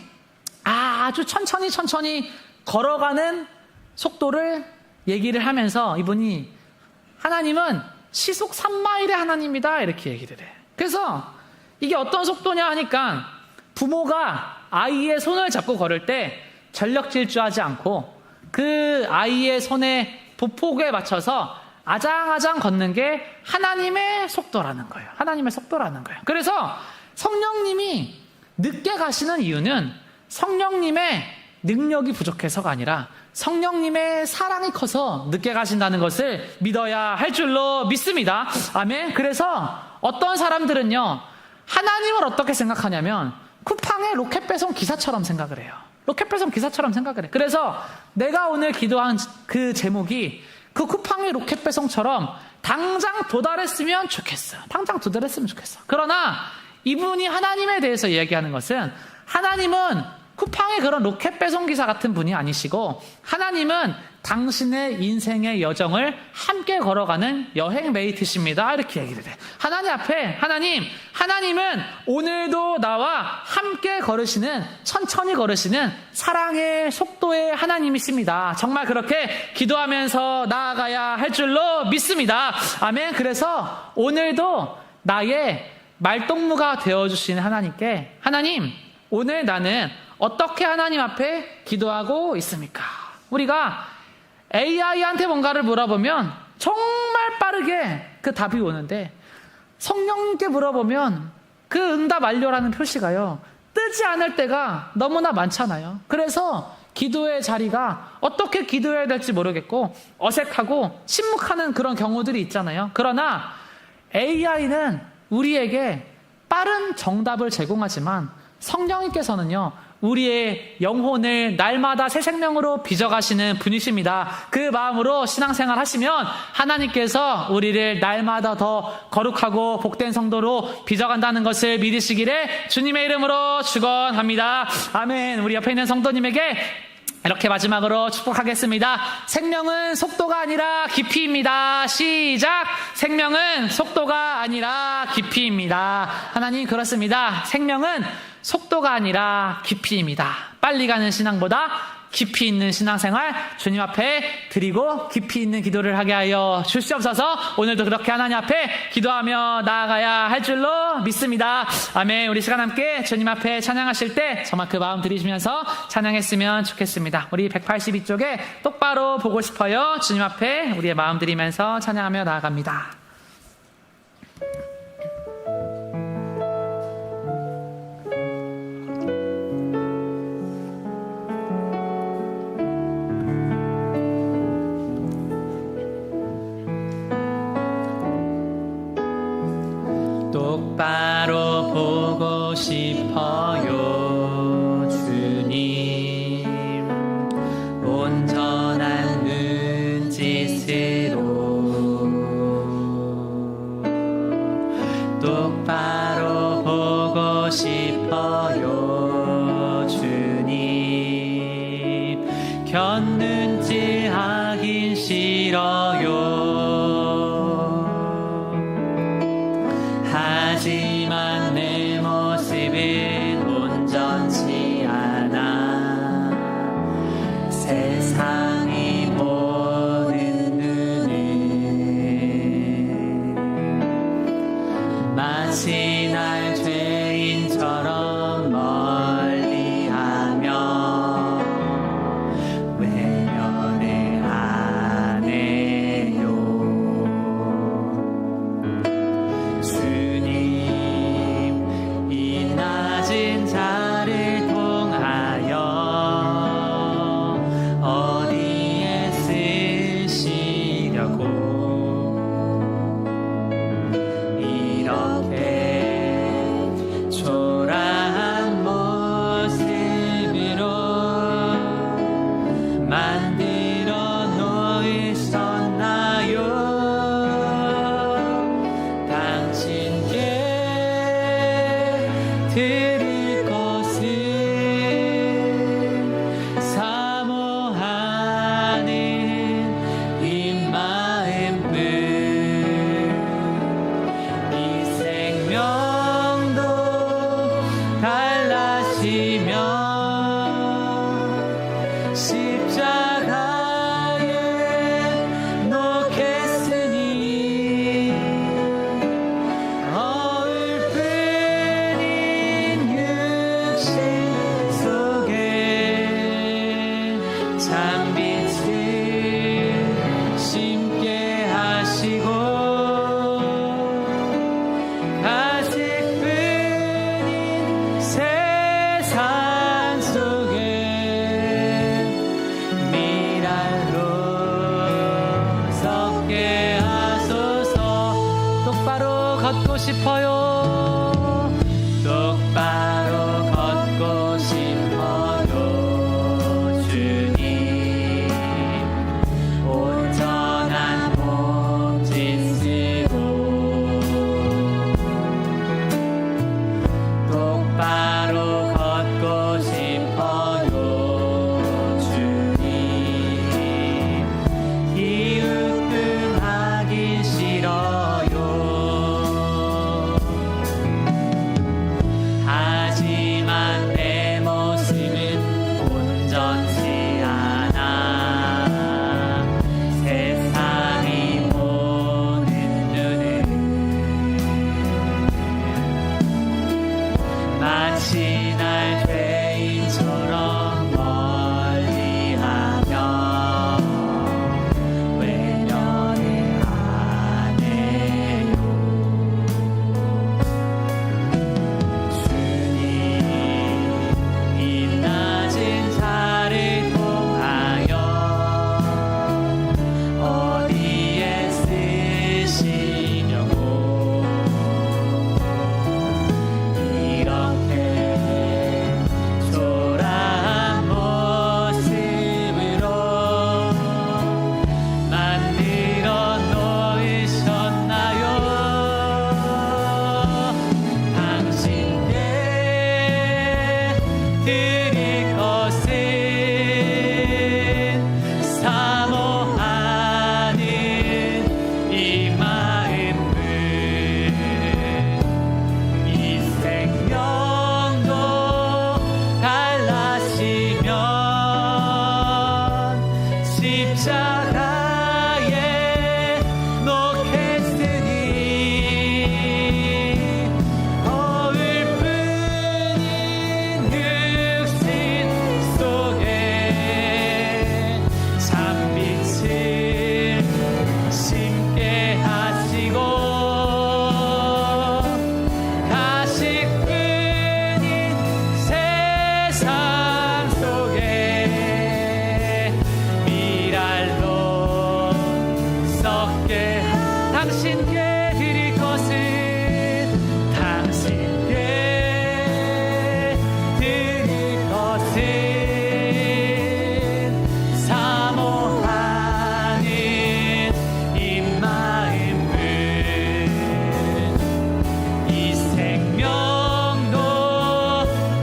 아주 천천히 걸어가는 속도를 얘기를 하면서 이분이 하나님은 시속 3마일의 하나님이다 이렇게 얘기를 해. 그래서 이게 어떤 속도냐 하니까 부모가 아이의 손을 잡고 걸을 때 전력 질주하지 않고 그 아이의 손의 보폭에 맞춰서 아장아장 걷는 게 하나님의 속도라는 거예요. 하나님의 속도라는 거예요. 그래서 성령님이 늦게 가시는 이유는 성령님의 능력이 부족해서가 아니라 성령님의 사랑이 커서 늦게 가신다는 것을 믿어야 할 줄로 믿습니다. 아멘. 그래서 어떤 사람들은요 하나님을 어떻게 생각하냐면 쿠팡의 로켓 배송 기사처럼 생각을 해요. 로켓 배송 기사처럼 생각을 해. 그래서 내가 오늘 기도한 그 제목이 그 쿠팡의 로켓 배송처럼 당장 도달했으면 좋겠어. 당장 도달했으면 좋겠어. 그러나 이분이 하나님에 대해서 이야기하는 것은 하나님은 쿠팡의 그런 로켓 배송 기사 같은 분이 아니시고 하나님은 당신의 인생의 여정을 함께 걸어가는 여행 메이트십니다. 이렇게 얘기를 해. 하나님 앞에 하나님은 오늘도 나와 함께 걸으시는, 천천히 걸으시는 사랑의 속도의 하나님이십니다. 정말 그렇게 기도하면서 나아가야 할 줄로 믿습니다. 아멘. 그래서 오늘도 나의 말동무가 되어주시는 하나님께 하나님, 오늘 나는 어떻게 하나님 앞에 기도하고 있습니까? 우리가 AI한테 뭔가를 물어보면 정말 빠르게 그 답이 오는데 성령님께 물어보면 그 응답 완료라는 표시가요 뜨지 않을 때가 너무나 많잖아요. 그래서 기도의 자리가 어떻게 기도해야 될지 모르겠고 어색하고 침묵하는 그런 경우들이 있잖아요. 그러나 AI는 우리에게 빠른 정답을 제공하지만 성령님께서는요 우리의 영혼을 날마다 새 생명으로 빚어가시는 분이십니다. 그 마음으로 신앙생활 하시면 하나님께서 우리를 날마다 더 거룩하고 복된 성도로 빚어간다는 것을 믿으시기를 주님의 이름으로 축원합니다. 아멘. 우리 옆에 있는 성도님에게 이렇게 마지막으로 축복하겠습니다. 생명은 속도가 아니라 깊이입니다. 시작! 생명은 속도가 아니라 깊이입니다. 하나님 그렇습니다. 생명은 속도가 아니라 깊이입니다. 빨리 가는 신앙보다 깊이 있는 신앙생활 주님 앞에 드리고 깊이 있는 기도를 하게 하여 주시옵소서. 오늘도 그렇게 하나님 앞에 기도하며 나아가야 할 줄로 믿습니다. 아멘. 우리 시간 함께 주님 앞에 찬양하실 때 정말 그 마음 들이시면서 찬양했으면 좋겠습니다. 우리 182쪽에 똑바로 보고 싶어요. 주님 앞에 우리의 마음 들이면서 찬양하며 나아갑니다. 똑바로 보고 싶어요 주님 온전한 눈짓으로 똑바로 보고 싶어요 주님 곁눈질 하긴 싫어요 하지만 내 모습은 온전치 않아 세상이 보는 눈은 마치 날 죄인처럼 멀리하며 외면을 하네요 자를 통하여 어디에 쓰시려고 이렇게 초라한 모습으로 만들어 놓으셨나요 당신께 드릴 것은 사모하는 이 마음뿐 이 생명도 달라지며 십자가에 놓겠으니 참빛을 심게 하시고 가식뿐인 세상 속에 미랄로 섞게 하소서 똑바로 걷고 싶어요 똑바로 걷고 싶어요 주님 온전한 몸짓으로 똑바로 걷고 싶어요 주님 기웃음 하기 싫어요 십자가에 놓겠으니 거울 뿐인 육신 속에 참빛을 심게 하시고 가식뿐인 세상 속에 미랄로 썩게 당신께 드릴 것은 당신께 드릴 것은 사모하는 이 마음은 이 생명도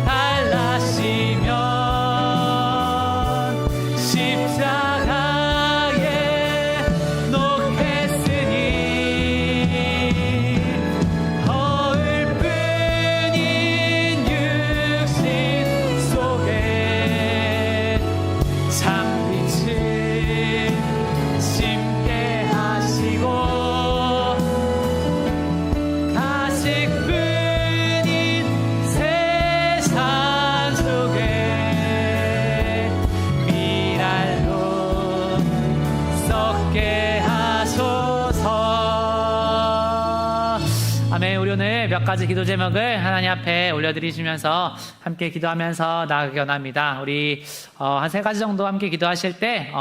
달라시면 십자가에 놓겠으니 거울 뿐인 육신 속에 참빛을 심게 하시고 가식뿐인 세상 속에 미랄로 썩게 하소서. 아멘. 우리 오늘 몇 가지 기도 제목을 하나님 앞에 올려드리시면서 함께 기도하면서 나아가기 원합니다. 우리 한 3가지 정도 함께 기도하실 때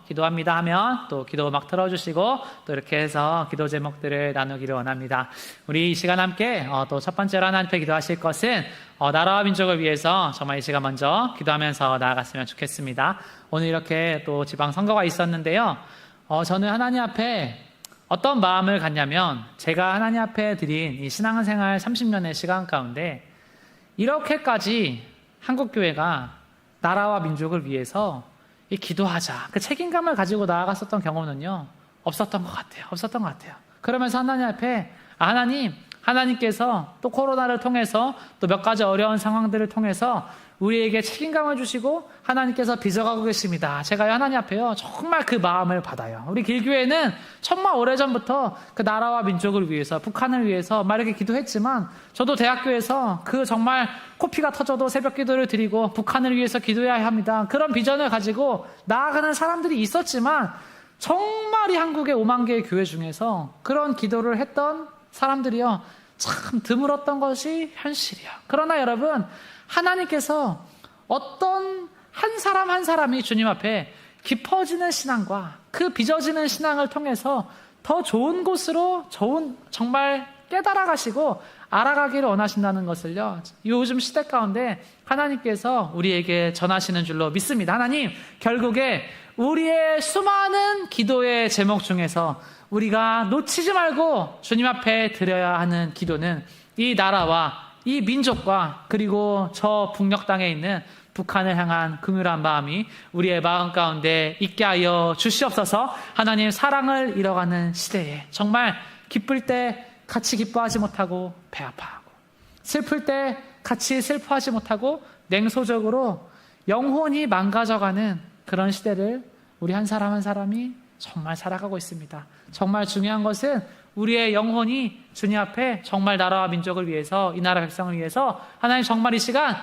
기도합니다 하면 또 기도 음악 틀어주시고 또 이렇게 해서 기도 제목들을 나누기를 원합니다. 우리 이 시간 함께 또 첫 번째로 하나님 앞에 기도하실 것은 나라와 민족을 위해서 정말 이 시간 먼저 기도하면서 나아갔으면 좋겠습니다. 오늘 이렇게 또 지방선거가 있었는데요. 저는 하나님 앞에 어떤 마음을 갖냐면 제가 하나님 앞에 드린 이 신앙생활 30년의 시간 가운데 이렇게까지 한국교회가 나라와 민족을 위해서 이 기도하자 그 책임감을 가지고 나아갔었던 경우는요 없었던 것 같아요. 그러면서 하나님 앞에 하나님께서 또 코로나를 통해서 또 몇 가지 어려운 상황들을 통해서 우리에게 책임감을 주시고 하나님께서 빚어가고 계십니다. 제가 하나님 앞에요 정말 그 마음을 받아요. 우리 길교회는 정말 오래전부터 그 나라와 민족을 위해서 북한을 위해서 막 이렇게 기도했지만 저도 대학교에서 그 정말 코피가 터져도 새벽 기도를 드리고 북한을 위해서 기도해야 합니다. 그런 비전을 가지고 나아가는 사람들이 있었지만 정말 이 한국의 5만 개의 교회 중에서 그런 기도를 했던 사람들이요 참 드물었던 것이 현실이야. 그러나 여러분 하나님께서 어떤 한 사람 한 사람이 주님 앞에 깊어지는 신앙과 그 빚어지는 신앙을 통해서 더 좋은 곳으로 정말 깨달아 가시고 알아가기를 원하신다는 것을요 요즘 시대 가운데 하나님께서 우리에게 전하시는 줄로 믿습니다. 하나님 결국에 우리의 수많은 기도의 제목 중에서 우리가 놓치지 말고 주님 앞에 드려야 하는 기도는 이 나라와 이 민족과 그리고 저 북녘 땅에 있는 북한을 향한 긍휼한 마음이 우리의 마음 가운데 있게 하여 주시옵소서. 하나님 사랑을 잃어가는 시대에 정말 기쁠 때 같이 기뻐하지 못하고 배 아파하고 슬플 때 같이 슬퍼하지 못하고 냉소적으로 영혼이 망가져가는 그런 시대를 우리 한 사람 한 사람이 정말 살아가고 있습니다. 정말 중요한 것은 우리의 영혼이 주님 앞에 정말 나라와 민족을 위해서 이 나라 백성을 위해서 하나님 정말 이 시간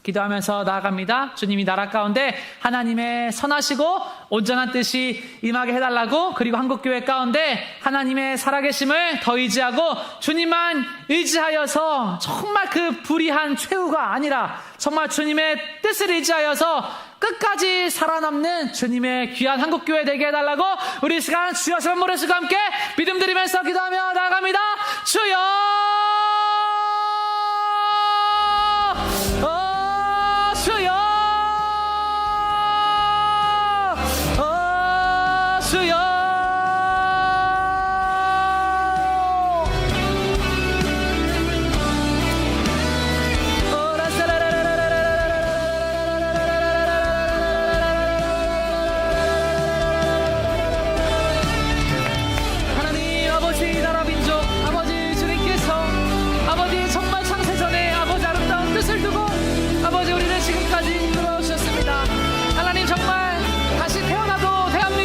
기도하면서 나아갑니다. 주님이 나라 가운데 하나님의 선하시고 온전한 뜻이 임하게 해달라고 그리고 한국교회 가운데 하나님의 살아계심을 더 의지하고 주님만 의지하여서 정말 그 불의한 최후가 아니라 정말 주님의 뜻을 의지하여서 끝까지 살아남는 주님의 귀한 한국교회 되게 해달라고 우리 시간 주여 선물의 수가 함께 믿음 드리면서 기도하며 나아갑니다. 주여 주여 하나님 아버지 나라 민족 아버지 주님께서 아버지 정말 창세전에 아버지 아름다운 뜻을 두고 아버지 우리를 지금까지 이끌어 주셨습니다. 하나님 정말 다시 태어나도 대한민국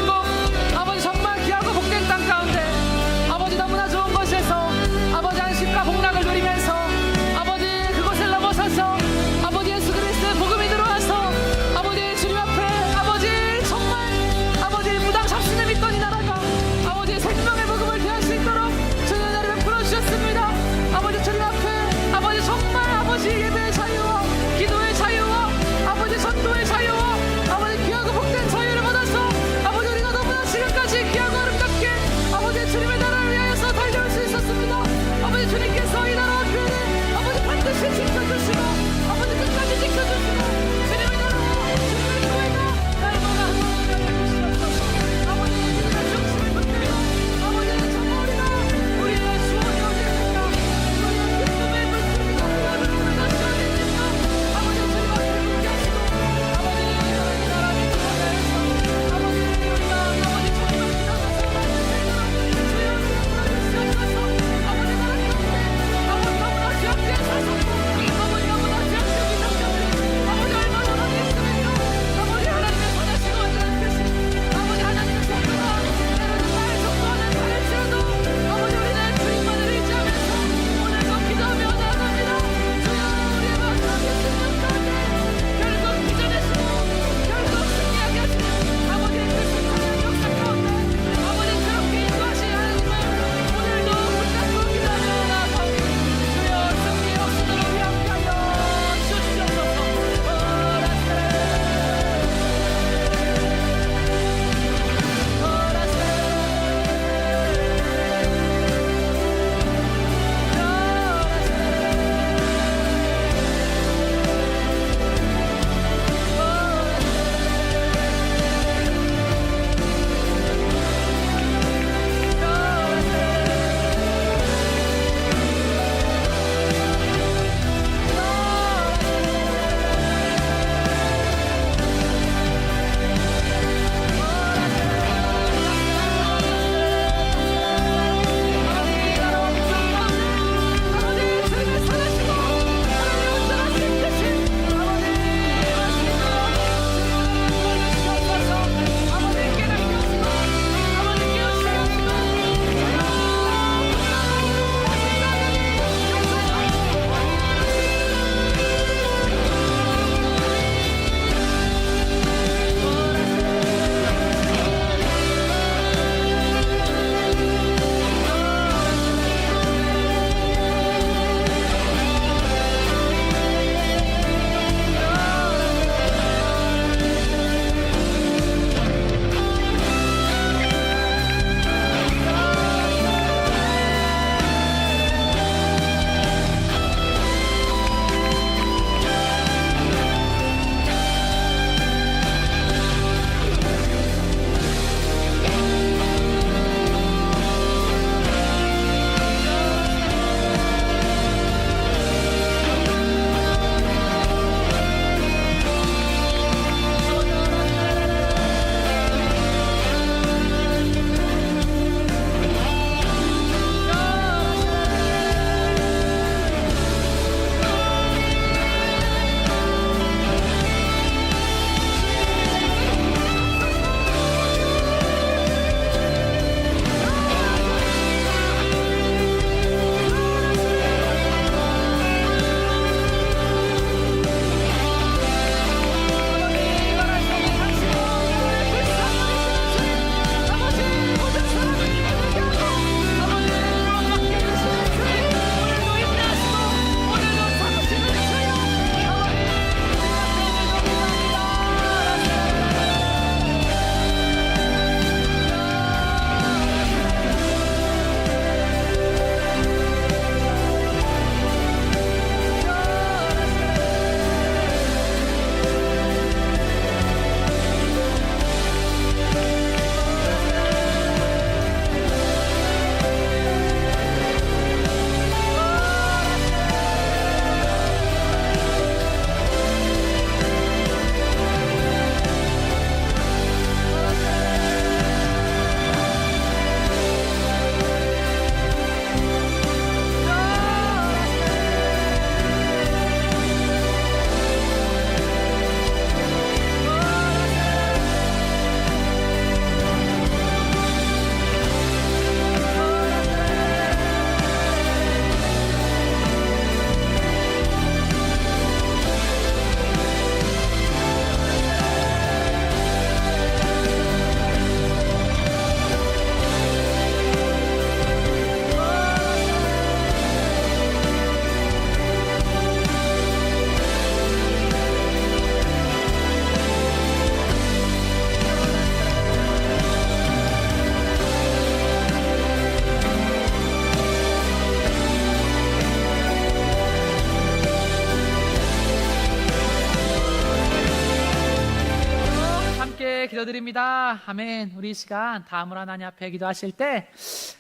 기도드립니다. 아멘. 우리 이 시간 다음으로 하나님 앞에 기도하실 때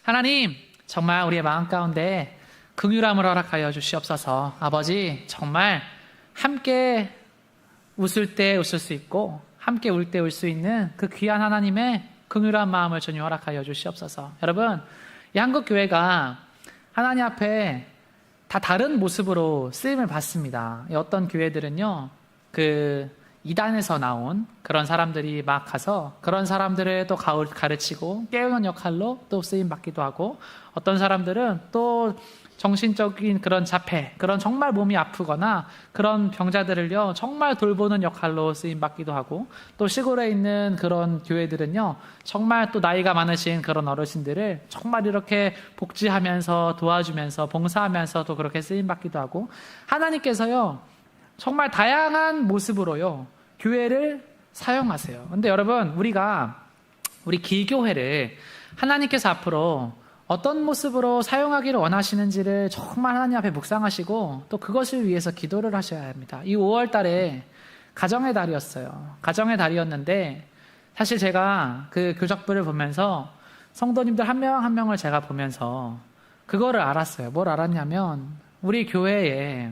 하나님 정말 우리의 마음 가운데 긍휼함을 허락하여 주시옵소서. 아버지 정말 함께 웃을 때 웃을 수 있고 함께 울 때 울 수 있는 그 귀한 하나님의 긍휼한 마음을 주님 허락하여 주시옵소서. 여러분 이 한국교회가 하나님 앞에 다 다른 모습으로 쓰임을 받습니다. 어떤 교회들은요 이단에서 나온 그런 사람들이 막 가서 그런 사람들을 또 가르치고 깨우는 역할로 또 쓰임 받기도 하고, 어떤 사람들은 또 정신적인 그런 자폐, 그런 정말 몸이 아프거나 그런 병자들을요 정말 돌보는 역할로 쓰임 받기도 하고, 또 시골에 있는 그런 교회들은요 정말 또 나이가 많으신 그런 어르신들을 정말 이렇게 복지하면서 도와주면서 봉사하면서 또 그렇게 쓰임 받기도 하고, 하나님께서요 정말 다양한 모습으로요 교회를 사용하세요. 근데 여러분 우리 길교회를 하나님께서 앞으로 어떤 모습으로 사용하기를 원하시는지를 정말 하나님 앞에 묵상하시고 또 그것을 위해서 기도를 하셔야 합니다. 이 5월 달에 가정의 달이었어요. 가정의 달이었는데 사실 제가 그 교적부를 보면서 성도님들 한 명 한 명을 제가 보면서 그거를 알았어요. 뭘 알았냐면 우리 교회에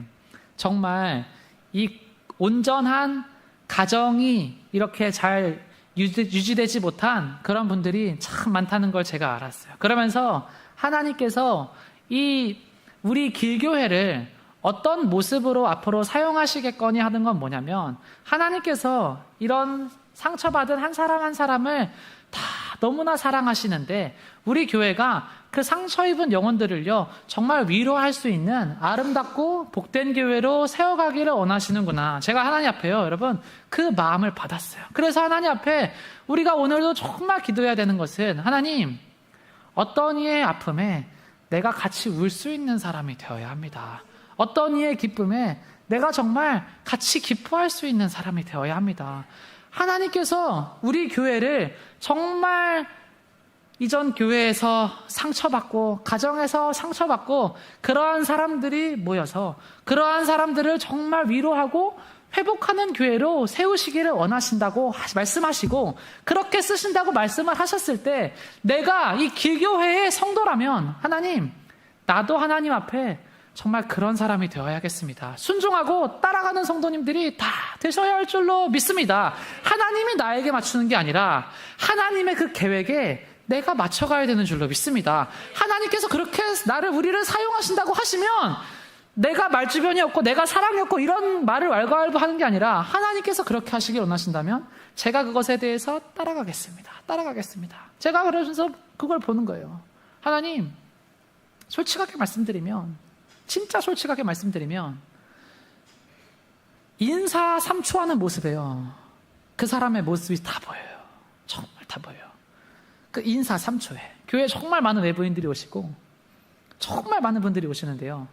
정말 이 온전한 가정이 이렇게 잘 유지되지 못한 그런 분들이 참 많다는 걸 제가 알았어요. 그러면서 하나님께서 이 우리 길교회를 어떤 모습으로 앞으로 사용하시겠거니 하는 건 뭐냐면, 하나님께서 이런 상처받은 한 사람 한 사람을 다 너무나 사랑하시는데 우리 교회가 그 상처 입은 영혼들을요 정말 위로할 수 있는 아름답고 복된 교회로 세워가기를 원하시는구나. 제가 하나님 앞에요 여러분 그 마음을 받았어요. 그래서 하나님 앞에 우리가 오늘도 정말 기도해야 되는 것은, 하나님 어떤 이의 아픔에 내가 같이 울 수 있는 사람이 되어야 합니다. 어떤 이의 기쁨에 내가 정말 같이 기뻐할 수 있는 사람이 되어야 합니다. 하나님께서 우리 교회를 정말 이전 교회에서 상처받고 가정에서 상처받고 그러한 사람들이 모여서 그러한 사람들을 정말 위로하고 회복하는 교회로 세우시기를 원하신다고 말씀하시고, 그렇게 쓰신다고 말씀을 하셨을 때 내가 이 길교회의 성도라면 하나님 나도 하나님 앞에 정말 그런 사람이 되어야겠습니다. 순종하고 따라가는 성도님들이 다 되셔야 할 줄로 믿습니다. 하나님이 나에게 맞추는 게 아니라 하나님의 그 계획에 내가 맞춰가야 되는 줄로 믿습니다. 하나님께서 그렇게 우리를 사용하신다고 하시면 내가 말주변이 없고 내가 사랑이 없고 이런 말을 왈가왈부하는 게 아니라 하나님께서 그렇게 하시길 원하신다면 제가 그것에 대해서 따라가겠습니다. 제가 그러면서 그걸 보는 거예요. 하나님 솔직하게 말씀드리면, 진짜 솔직하게 말씀드리면 인사 삼초하는 모습이에요. 그 사람의 모습이 다 보여요. 정말 다 보여요. 그 인사 3초에 교회에 정말 많은 외부인들이 오시고 정말 많은 분들이 오시는데요,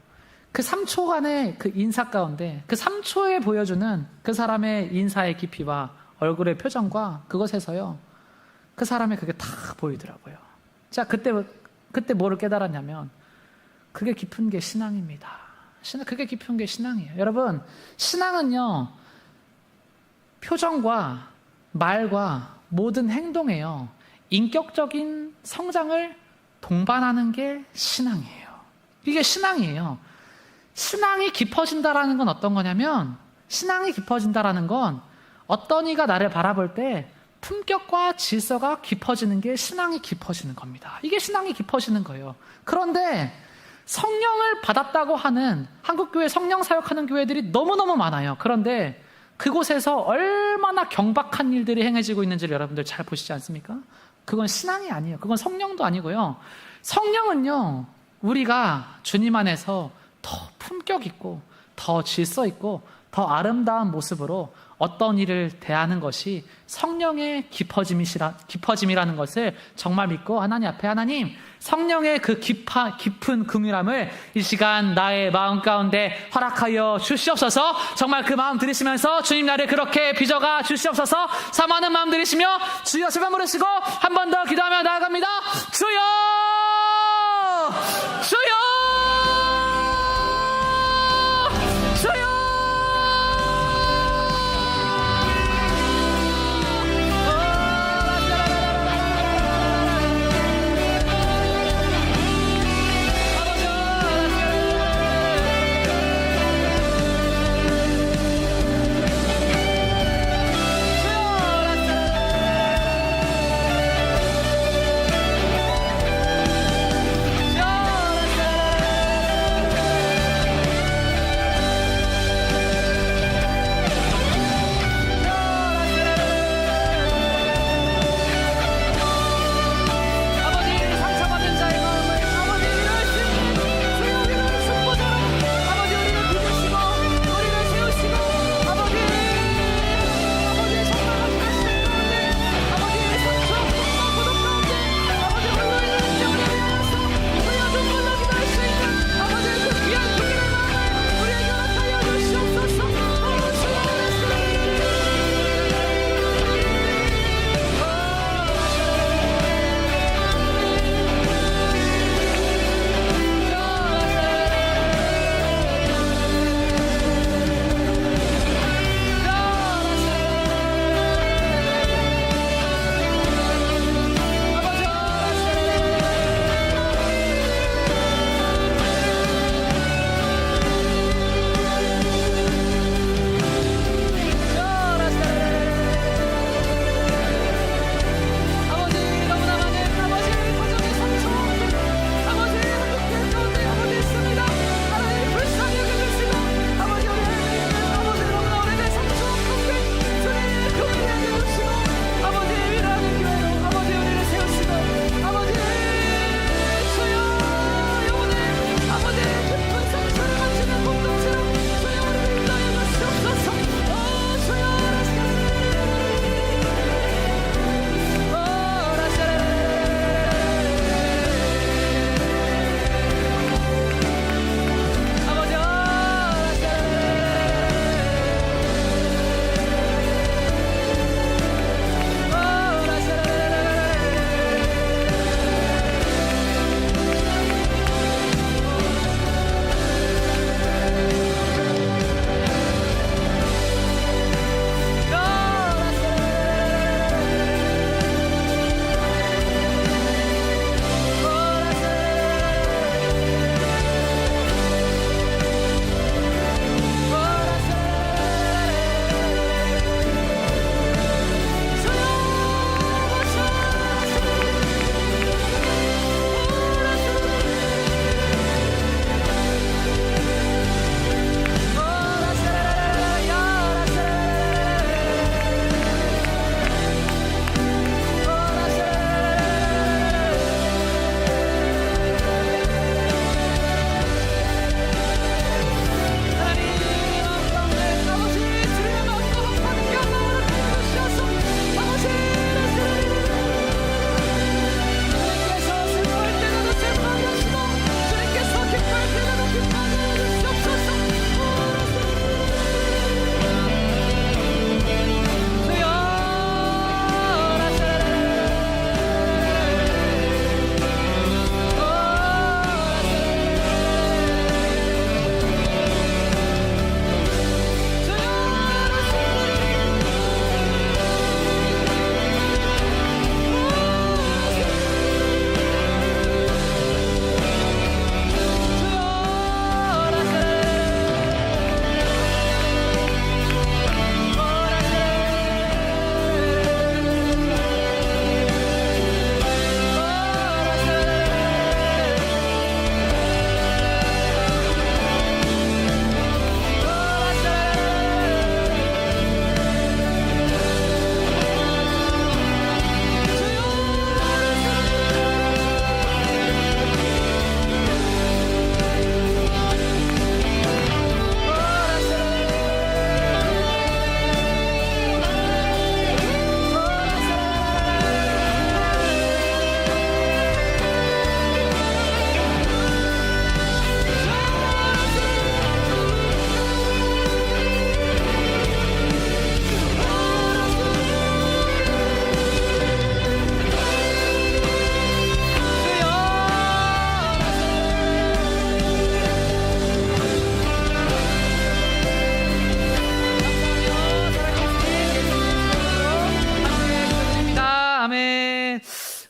그 3초간의 그 인사 가운데 그 3초에 보여주는 그 사람의 인사의 깊이와 얼굴의 표정과 그것에서요 그 사람의 그게 다 보이더라고요. 자, 그때 뭐를 깨달았냐면 그게 깊은 게 신앙입니다. 그게 깊은 게 신앙이에요. 여러분 신앙은요 표정과 말과 모든 행동에요 인격적인 성장을 동반하는 게 신앙이에요. 이게 신앙이에요. 신앙이 깊어진다라는 건 어떤 거냐면, 신앙이 깊어진다라는 건 어떤 이가 나를 바라볼 때 품격과 질서가 깊어지는 게 신앙이 깊어지는 겁니다. 이게 신앙이 깊어지는 거예요. 그런데 성령을 받았다고 하는 한국교회 성령 사역하는 교회들이 너무너무 많아요. 그런데 그곳에서 얼마나 경박한 일들이 행해지고 있는지를 여러분들 잘 보시지 않습니까? 그건 신앙이 아니에요. 그건 성령도 아니고요. 성령은요 우리가 주님 안에서 더 품격 있고 더 질서 있고 더 아름다운 모습으로 어떤 일을 대하는 것이 성령의 깊어짐이라는 것을 정말 믿고 하나님 앞에, 하나님 성령의 그 깊은 긍휼함을 이 시간 나의 마음 가운데 허락하여 주시옵소서. 정말 그 마음 들으시면서 주님 나를 그렇게 빚어가 주시옵소서. 사모하는 마음 들으시며 주여 제발 부르시고 한 번 더 기도하며 나아갑니다. 주여 주여 주여.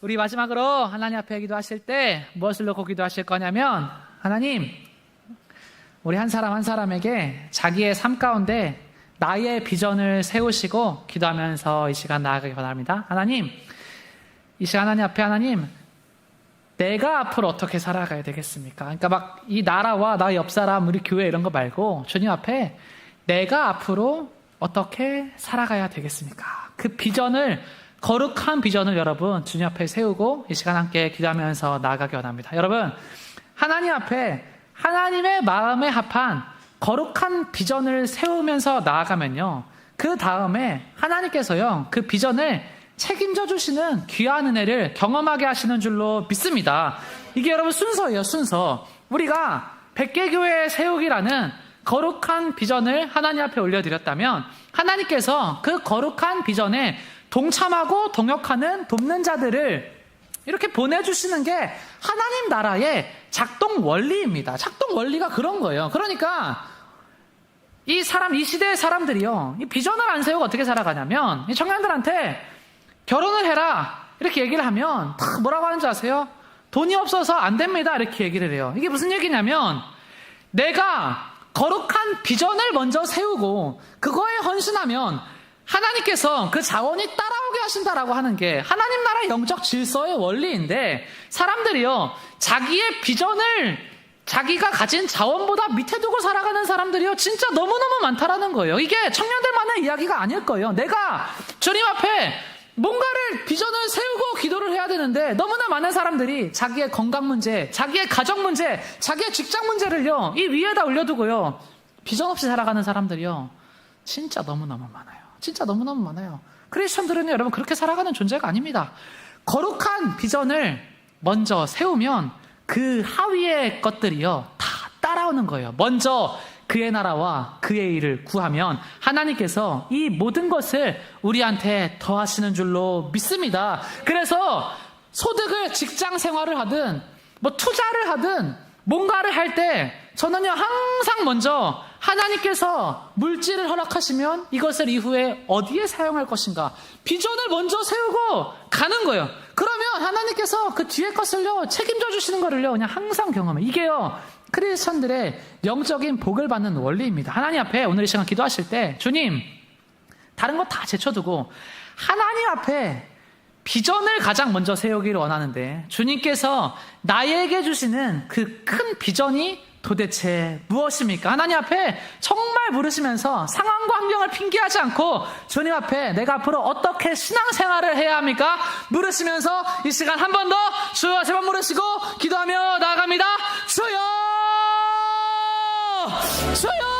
우리 마지막으로 하나님 앞에 기도하실 때 무엇을 놓고 기도하실 거냐면, 하나님, 우리 한 사람 한 사람에게 자기의 삶 가운데 나의 비전을 세우시고 기도하면서 이 시간 나아가기 바랍니다. 하나님, 이 시간 하나님 앞에, 하나님, 내가 앞으로 어떻게 살아가야 되겠습니까? 그러니까 막 이 나라와 나의 옆 사람, 우리 교회 이런 거 말고 주님 앞에 내가 앞으로 어떻게 살아가야 되겠습니까? 그 비전을, 거룩한 비전을 여러분 주님 앞에 세우고 이 시간 함께 기도하면서 나아가기 원합니다. 여러분, 하나님 앞에 하나님의 마음에 합한 거룩한 비전을 세우면서 나아가면요, 그 다음에 하나님께서요 그 비전을 책임져 주시는 귀한 은혜를 경험하게 하시는 줄로 믿습니다. 이게 여러분 순서예요, 순서. 우리가 100개 교회 세우기라는 거룩한 비전을 하나님 앞에 올려드렸다면 하나님께서 그 거룩한 비전에 동참하고 동역하는 돕는 자들을 이렇게 보내주시는 게 하나님 나라의 작동 원리입니다. 작동 원리가 그런 거예요. 그러니까 이 시대의 사람들이요, 이 비전을 안 세우고 어떻게 살아가냐면, 이 청년들한테 결혼을 해라 이렇게 얘기를 하면 다 뭐라고 하는지 아세요? 돈이 없어서 안 됩니다 이렇게 얘기를 해요. 이게 무슨 얘기냐면, 내가 거룩한 비전을 먼저 세우고 그거에 헌신하면 하나님께서 그 자원이 따라오게 하신다라고 하는 게 하나님 나라 영적 질서의 원리인데, 사람들이요 자기의 비전을 자기가 가진 자원보다 밑에 두고 살아가는 사람들이요 진짜 너무너무 많다라는 거예요. 이게 청년들만의 이야기가 아닐 거예요. 내가 주님 앞에 뭔가를 비전을 세우고 기도를 해야 되는데 너무나 많은 사람들이 자기의 건강 문제, 자기의 가정 문제, 자기의 직장 문제를요 이 위에다 올려두고요 비전 없이 살아가는 사람들이요 진짜 너무너무 많아요. 진짜 너무너무 많아요. 크리스천들은요 여러분 그렇게 살아가는 존재가 아닙니다. 거룩한 비전을 먼저 세우면 그 하위의 것들이요 다 따라오는 거예요. 먼저 그의 나라와 그의 일을 구하면 하나님께서 이 모든 것을 우리한테 더하시는 줄로 믿습니다. 그래서 소득을, 직장 생활을 하든 뭐 투자를 하든 뭔가를 할 때 저는요 항상 먼저 하나님께서 물질을 허락하시면 이것을 이후에 어디에 사용할 것인가 비전을 먼저 세우고 가는 거예요. 그러면 하나님께서 그 뒤에 것을요 책임져 주시는 거를요 그냥 항상 경험해요. 이게요 크리스천들의 영적인 복을 받는 원리입니다. 하나님 앞에 오늘 이 시간 기도하실 때, 주님, 다른 거 다 제쳐두고 하나님 앞에 비전을 가장 먼저 세우기를 원하는데, 주님께서 나에게 주시는 그 큰 비전이 도대체 무엇입니까? 하나님 앞에 정말 물으시면서 상황과 환경을 핑계하지 않고 주님 앞에 내가 앞으로 어떻게 신앙생활을 해야 합니까? 물으시면서 이 시간 한 번 더 주여 세 번 물으시고 기도하며 나아갑니다. 주여! 주여!